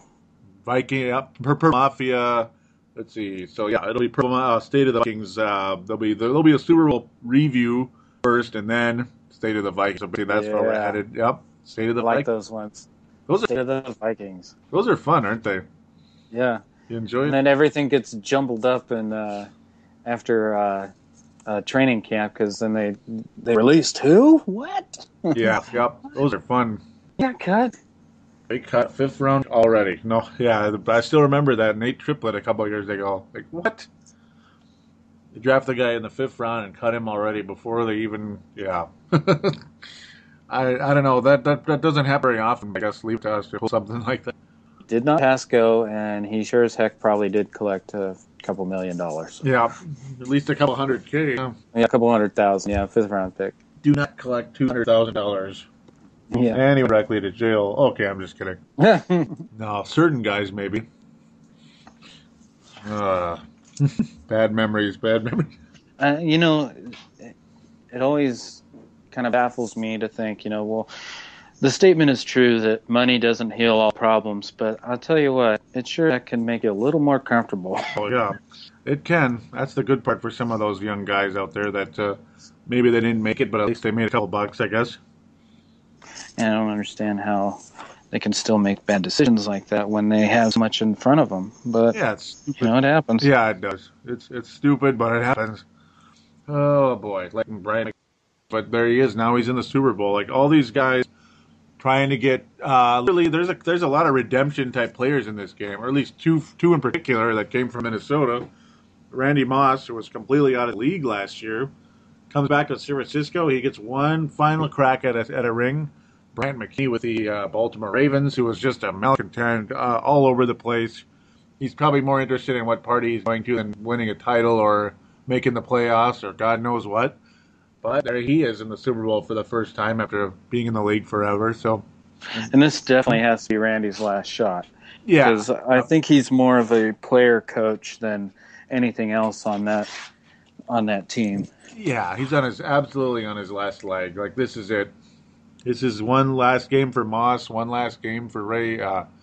Viking, Purple Mafia. Let's see. So, yeah, it'll be State of the Vikings. There'll be a Super Bowl review first, and then State of the Vikings. So that's where we're headed. Yep. State of the Vikings. I like those ones. State of the Vikings. Those are fun, aren't they? Yeah. You enjoy it? And then everything gets jumbled up after training camp because then they released who? What? Yeah. Yep. Those are fun. Yeah, cut. They cut 5th round already. No, yeah. I still remember that Nate Triplett a couple of years ago. Like, what? They draft the guy in the 5th round and cut him already before they even, yeah. I don't know. That doesn't happen very often. I guess leave to us to something like that. Did not pass go, and he sure as heck probably did collect a couple $1 million. Yeah, at least a couple $100K. Yeah, a couple $100,000. Yeah, 5th round pick. Do not collect $200,000. Yeah, and he went directly to jail. Okay, I'm just kidding. No, certain guys maybe. Bad memories. It always kind of baffles me to think, well, the statement is true that money doesn't heal all problems, but I'll tell you what, it sure can make you a little more comfortable. Oh, yeah, it can. That's the good part for some of those young guys out there that maybe they didn't make it, but at least they made a couple bucks, I guess. And I don't understand how they can still make bad decisions like that when they have so much in front of them. But, yeah, it's stupid. It happens. Yeah, it does. It's stupid, but it happens. Oh, boy. Like Bryant. But there he is. Now he's in the Super Bowl. Like, all these guys trying to get... really, there's a lot of redemption-type players in this game, or at least two in particular that came from Minnesota. Randy Moss, who was completely out of the league last year, comes back to San Fransisco. He gets one final crack at a ring. Bryant McKinnie with the Baltimore Ravens, who was just a malcontent all over the place. He's probably more interested in what party he's going to than winning a title or making the playoffs or God knows what. But there he is in the Super Bowl for the first time after being in the league forever. So, and this definitely has to be Randy's last shot. Yeah. Because I think he's more of a player coach than anything else on that team. Yeah, he's absolutely on his last leg. Like, this is it. This is one last game for Moss, one last game for Ray,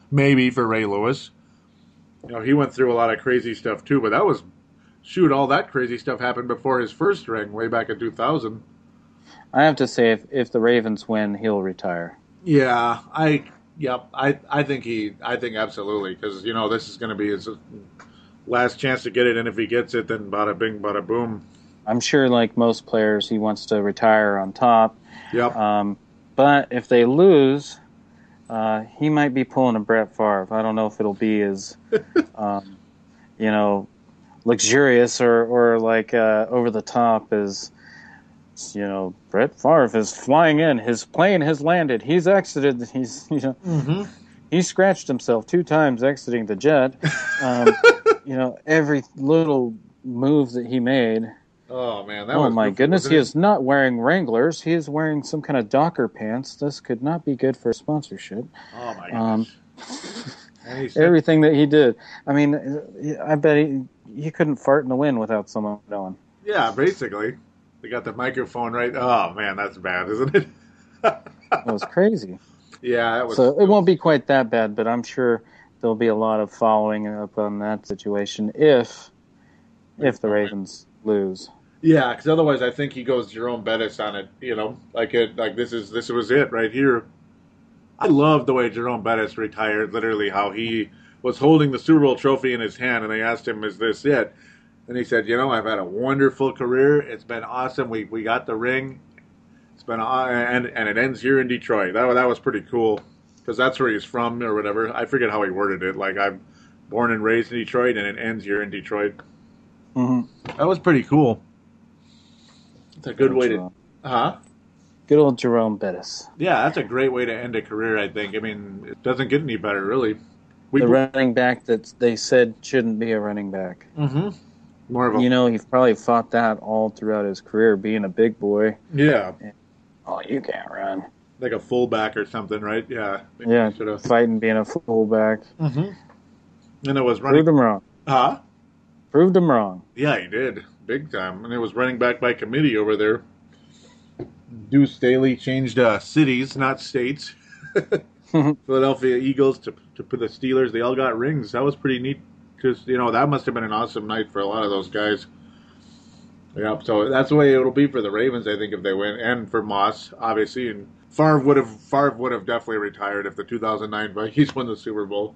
maybe for Ray Lewis. He went through a lot of crazy stuff too, but all that crazy stuff happened before his first ring, way back in 2000. I have to say, if the Ravens win, he'll retire. Yeah, I think absolutely, because this is going to be his last chance to get it, and if he gets it, then bada bing, bada boom. I'm sure, like most players, he wants to retire on top. Yep. But if they lose, he might be pulling a Brett Favre. I don't know if it'll be as, luxurious or like over the top as, Brett Favre is flying in. His plane has landed. He's exited. He scratched himself 2 times exiting the jet. Every little move that he made. Oh, man. Oh, my goodness. He is not wearing Wranglers. He is wearing some kind of Docker pants. This could not be good for sponsorship. Oh, my goodness. Everything that he did. I mean, I bet he couldn't fart in the wind without someone knowing. Yeah, basically. They got the microphone right. Oh, man, that's bad, isn't it? It was crazy. Yeah. So it won't be quite that bad, but I'm sure there'll be a lot of following up on that situation if the Ravens lose. Yeah, because otherwise I think he goes Jerome Bettis on it, this was it right here. I love the way Jerome Bettis retired, literally how he was holding the Super Bowl trophy in his hand, and they asked him, is this it? And he said, I've had a wonderful career. It's been awesome. We got the ring. It's been and it ends here in Detroit. That was pretty cool because that's where he's from or whatever. I forget how he worded it. Like, I'm born and raised in Detroit, and it ends here in Detroit. Mm-hmm. That was pretty cool. It's a good way to... Good old Jerome Bettis. Yeah, that's a great way to end a career, I think. I mean, it doesn't get any better, really. The running back that they said shouldn't be a running back. Mm-hmm. More of a... he probably fought that all throughout his career, being a big boy. Yeah. Oh, you can't run. Like a fullback or something, right? Yeah. Yeah, fighting being a fullback. Mm-hmm. And it was running... Proved him wrong. Huh? Proved him wrong. Yeah, he did. Big time. And it was running back by committee over there. Deuce Staley changed cities, not states. Philadelphia Eagles to put the Steelers. They all got rings. That was pretty neat because, that must have been an awesome night for a lot of those guys. Yeah, so that's the way it'll be for the Ravens, I think, if they win, and for Moss, obviously. And Favre would have definitely retired if the 2009 Vikings won the Super Bowl.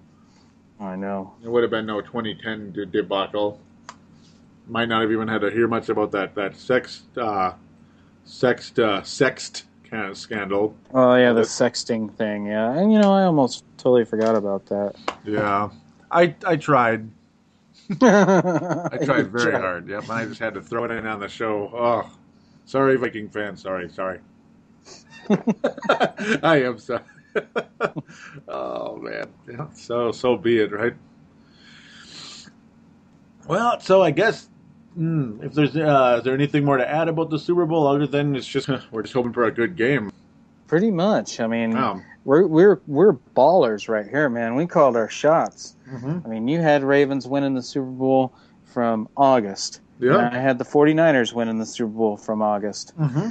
I know. It would have been no 2010 debacle. Might not have even had to hear much about that sext kind of scandal. Oh yeah, the sexting thing. Yeah, and I almost totally forgot about that. Yeah, I tried. I tried very hard. Yep, I just had to throw it in on the show. Oh, sorry, Viking fans. Sorry. I am sorry. Oh man, yeah, so be it, right? Well, so I guess if there's is there anything more to add about the Super Bowl other than it's just we're just hoping for a good game? Pretty much. I mean, we're ballers right here, man. We called our shots. Mm-hmm. I mean, you had Ravens winning the Super Bowl from August. Yeah. And I had the 49ers winning the Super Bowl from August. Mm-hmm.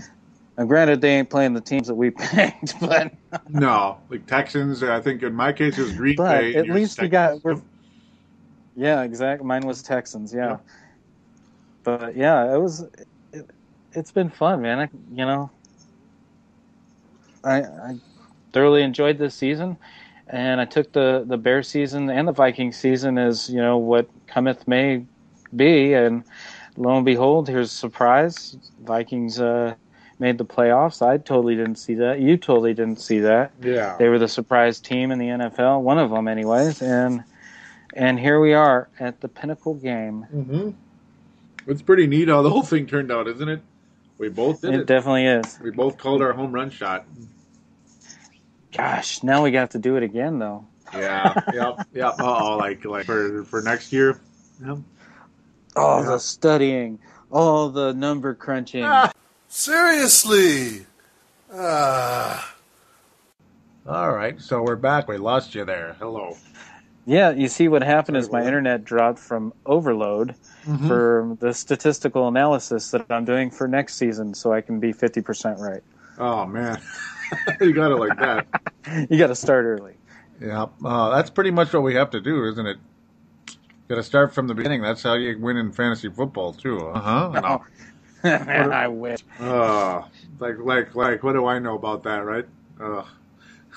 Now, granted, they ain't playing the teams that we picked, but no, like Texans. I think in my case it was Green Bay. But at least we got. Yeah, exactly. Mine was Texans. Yeah. But yeah, it's been fun, man. I thoroughly enjoyed this season, and I took the Bear season and the Viking season as what cometh may be, and lo and behold, here's a surprise: Vikings made the playoffs. I totally didn't see that. You totally didn't see that. Yeah, they were the surprise team in the NFL, one of them, anyways, and here we are at the pinnacle game. Mm-hmm. It's pretty neat how the whole thing turned out, isn't it? We both did it. It definitely is. We both called our home run shot. Gosh, now we got to do it again, though. Yeah, yep. Uh-oh, like for next year. Yep. Oh, the studying. Oh, the number crunching. Seriously. All right, so we're back. We lost you there. Hello. Yeah, you see what happened is my internet dropped from overload for the statistical analysis that I'm doing for next season so I can be 50% right. Oh, man. You got it like that. You got to start early. Yeah, that's pretty much what we have to do, isn't it? Got to start from the beginning. That's how you win in fantasy football, too. No. I wish. Like, what do I know about that, right?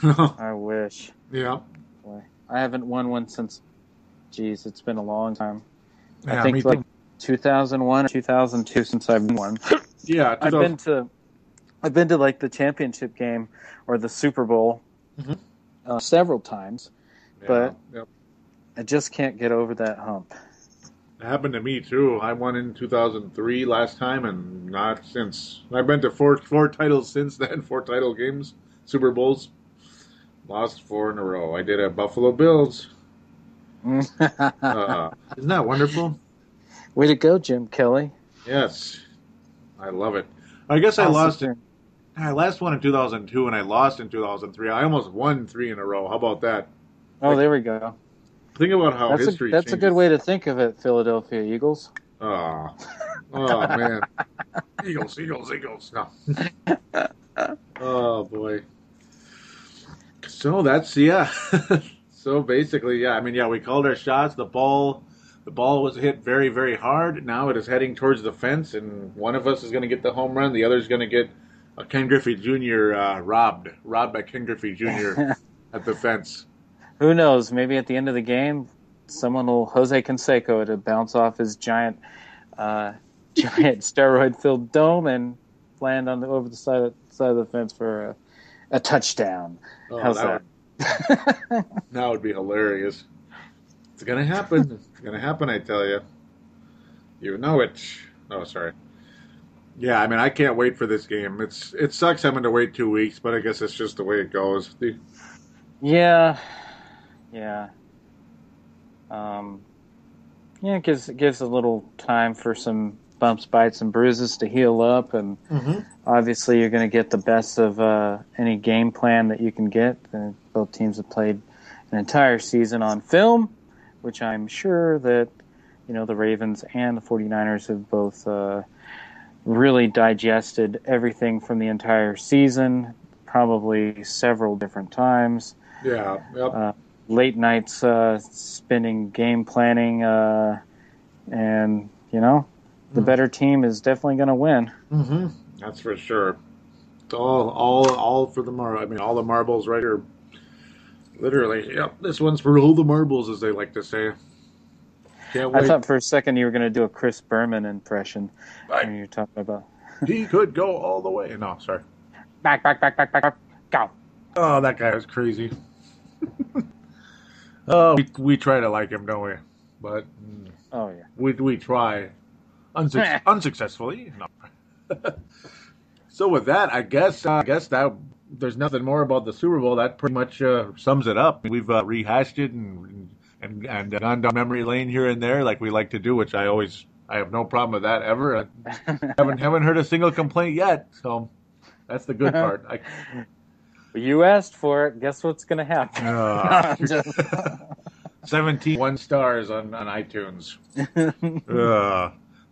I wish. Yeah. Boy. I haven't won one since, it's been a long time. Yeah, I think like 2001 or 2002 since I've won one. Yeah, I've been to like the championship game or the Super Bowl several times, but I just can't get over that hump. It happened to me too. I won in 2003 last time, and not since. I've been to four titles since then. 4 title games, Super Bowls. Lost 4 in a row. I did at Buffalo Bills. Isn't that wonderful? Way to go, Jim Kelly. Yes, I love it. I guess I lost it. I last won in 2002, and I lost in 2003. I almost won 3 in a row. How about that? Oh, there we go. Think about how history That's changes. a good way to think of it, Philadelphia Eagles. Oh man. Eagles. No. Oh, boy. So that's, So basically, I mean, we called our shots. The ball was hit very, very hard. Now it is heading towards the fence, and one of us is going to get the home run. The other is going to get Ken Griffey Jr. robbed by Ken Griffey Jr. at the fence. Who knows? Maybe at the end of the game, someone will Jose Canseco to bounce off his giant steroid-filled dome and land over the side of the fence for a touchdown. Oh, how's that? That would be hilarious. It's gonna happen. It's gonna happen. I tell you. You know it. Oh, sorry. Yeah, I mean, I can't wait for this game. It sucks having to wait 2 weeks, but I guess it's just the way it goes. Yeah. It gives a little time for some bumps, bites, and bruises to heal up, and obviously you're going to get the best of any game plan that you can get. Both teams have played an entire season on film, which I'm sure that the Ravens and the 49ers have both really digested everything from the entire season, probably several different times. Yeah. Yep. Late nights spending game planning, and the better team is definitely going to win. Mm-hmm. That's for sure. It's all for the marble. I mean, all the marbles right here. Literally, yep. This one's for all the marbles, as they like to say. Can't wait. I thought for a second you were going to do a Chris Berman impression when you were talking about. He could go all the way. No, sorry. Back, go. Oh, that guy was crazy. Oh, we try to like him, don't we? But we try unsuccessfully. No. So with that, I guess that there's nothing more about the Super Bowl. That pretty much sums it up. We've rehashed it and gone down memory lane here and there, like we like to do, which I have no problem with that ever. I haven't heard a single complaint yet, so that's the good part. You asked for it. Guess what's going to happen? 17 stars on iTunes.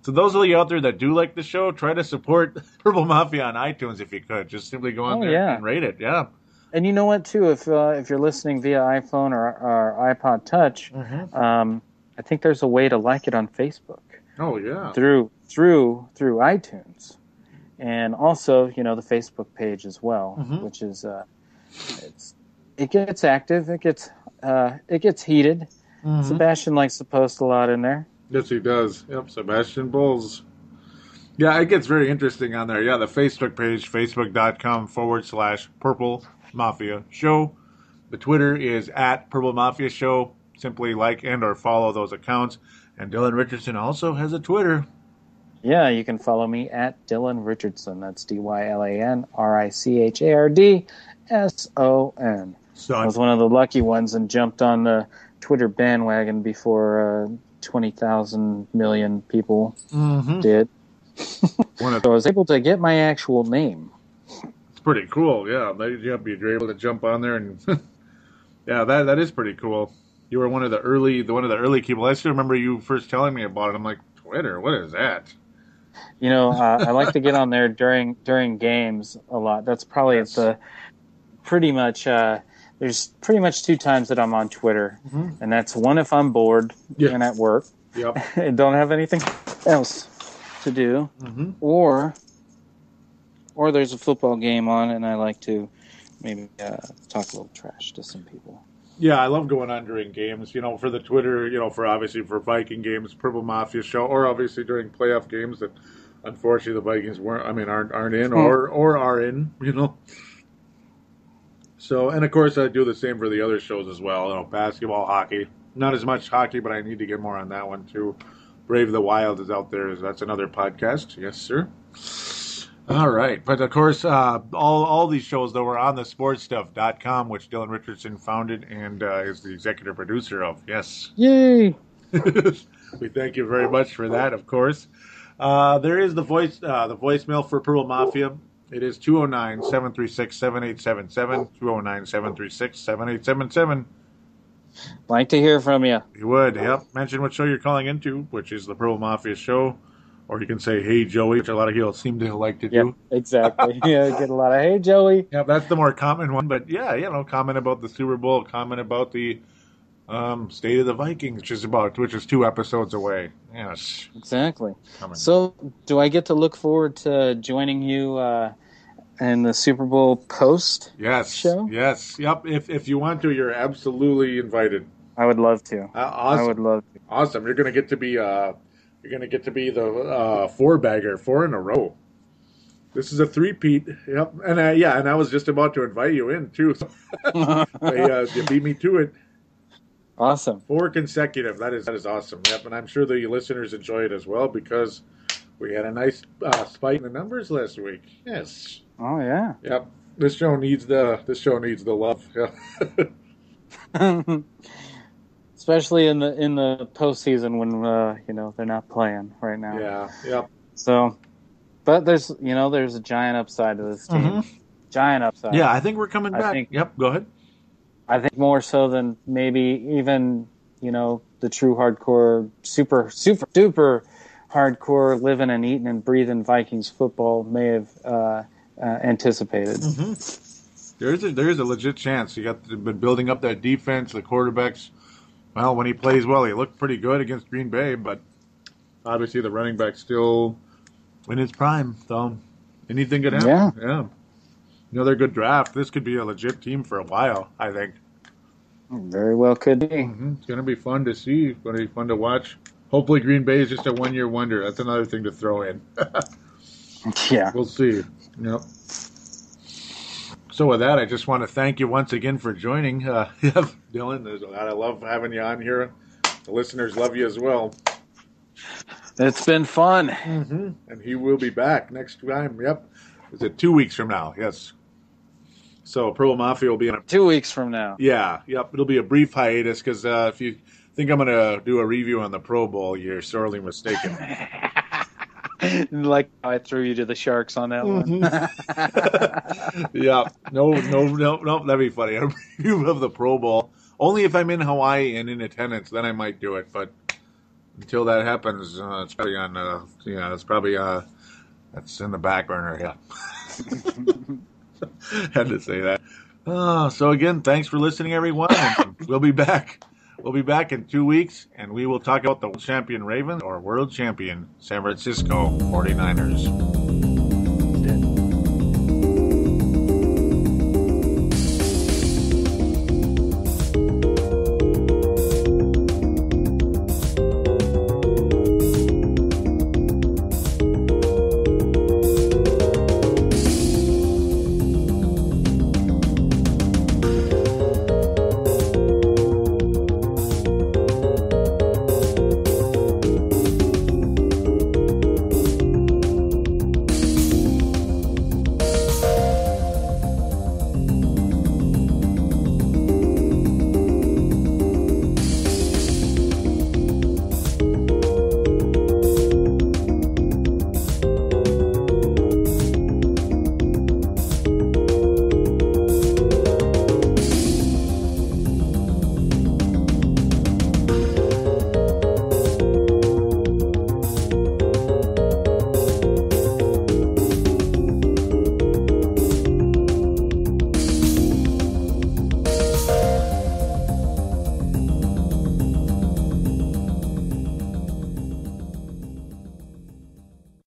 So those of you out there that do like the show, try to support Purple Mafia on iTunes if you could. Just simply go on there and rate it. Yeah. And you know what, too? If you're listening via iPhone or iPod Touch, I think there's a way to like it on Facebook. Oh yeah. Through iTunes, and also the Facebook page as well, which is it gets active, it gets heated. Sebastian likes to post a lot in there. Yes, he does. Yep, Sebastian Bulls. Yeah, it gets very interesting on there. Yeah, the Facebook page, facebook.com/Purple Mafia Show. The Twitter is @Purple Mafia Show. Simply like and or follow those accounts. And Dylan Richardson also has a Twitter. Yeah, you can follow me at Dylan Richardson. That's DylanRichardson. I was one of the lucky ones and jumped on the Twitter bandwagon before 20,000 million people did. So I was able to get my actual name. It's pretty cool, yeah. You're able to jump on there and yeah, that is pretty cool. You were one of the early people. I still remember you first telling me about it. I'm like, Twitter, what is that? I like to get on there during games a lot. That's probably pretty much. There's pretty much 2 times that I'm on Twitter, and that's one if I'm bored and at work, and don't have anything else to do, or there's a football game on, and I like to maybe talk a little trash to some people. Yeah, I love going on during games, for the Twitter, for Viking games, Purple Mafia Show, or obviously during playoff games that Unfortunately, the Vikings aren't in or are in, you know. So, and of course, I do the same for the other shows as well. You know, basketball, hockey. Not as much hockey, but I need to get more on that one too. Brave the Wild is out there. That's another podcast. Yes, sir. All right. But of course, all these shows, though, are on the sportstuff.com, which Dylan Richardson founded and is the executive producer of. Yes. Yay. We thank you very much for that, of course. There is the voicemail for Purple Mafia. It is 209-736-7877, 209-736-7877. Like to hear from you. You would, yep. Mention what show you're calling into, which is the Purple Mafia show. Or you can say, hey, Joey, which a lot of people seem to like to do. Yep, exactly. Yeah, get a lot of, hey, Joey. Yeah, that's the more common one. But, yeah, you know, comment about the Super Bowl, comment about the State of the Vikings, which is 2 episodes away. Yes. Exactly. So, do I get to look forward to joining you in the Super Bowl post show? Yes. Yep. If you want to, you're absolutely invited. I would love to. Awesome. I would love to. Awesome. You're going to get to be the 4-bagger, 4 in a row. This is a 3-peat. Yep. And I was just about to invite you in too. So you beat me to it. Awesome. 4 consecutive. That is awesome. Yep. And I'm sure the listeners enjoy it as well because we had a nice spike in the numbers last week. Yes. Oh yeah. Yep. This show needs the love. Yeah. Especially in the postseason when they're not playing right now. Yeah. Yep. So, but there's a giant upside to this team. Mm-hmm. Giant upside. Yeah, I think we're coming back. Yep. Go ahead. I think more so than maybe even the true hardcore, super duper hardcore living and eating and breathing Vikings football may have anticipated. Mm-hmm. There is a legit chance. You been building up that defense, the quarterbacks. Well, when he plays well, he looked pretty good against Green Bay, but obviously the running back's still in his prime. So anything could happen. Yeah. Another good draft. This could be a legit team for a while, I think. Very well could be. Mm-hmm. It's going to be fun to see. It's going to be fun to watch. Hopefully Green Bay is just a one-year wonder. That's another thing to throw in. Yeah. We'll see. Yep. So with that, I just want to thank you once again for joining. Dylan, there's a lot. I love having you on here. The listeners love you as well. It's been fun. Mm-hmm. And he will be back next time. Yep. Is it 2 weeks from now? Yes. So Purple Mafia will be in 2 weeks from now. Yeah. Yep. It'll be a brief hiatus because if you think I'm going to do a review on the Pro Bowl, you're sorely mistaken. Like I threw you to the Sharks on that one. Yeah. No. That'd be funny. A review of the Pro Bowl. Only if I'm in Hawaii and in attendance, then I might do it. But until that happens, it's probably on. That's in the back burner. Yeah. Had to say that. So again, thanks for listening, everyone. And we'll be back. We'll be back in 2 weeks, and we will talk about the champion Ravens or world champion San Francisco 49ers.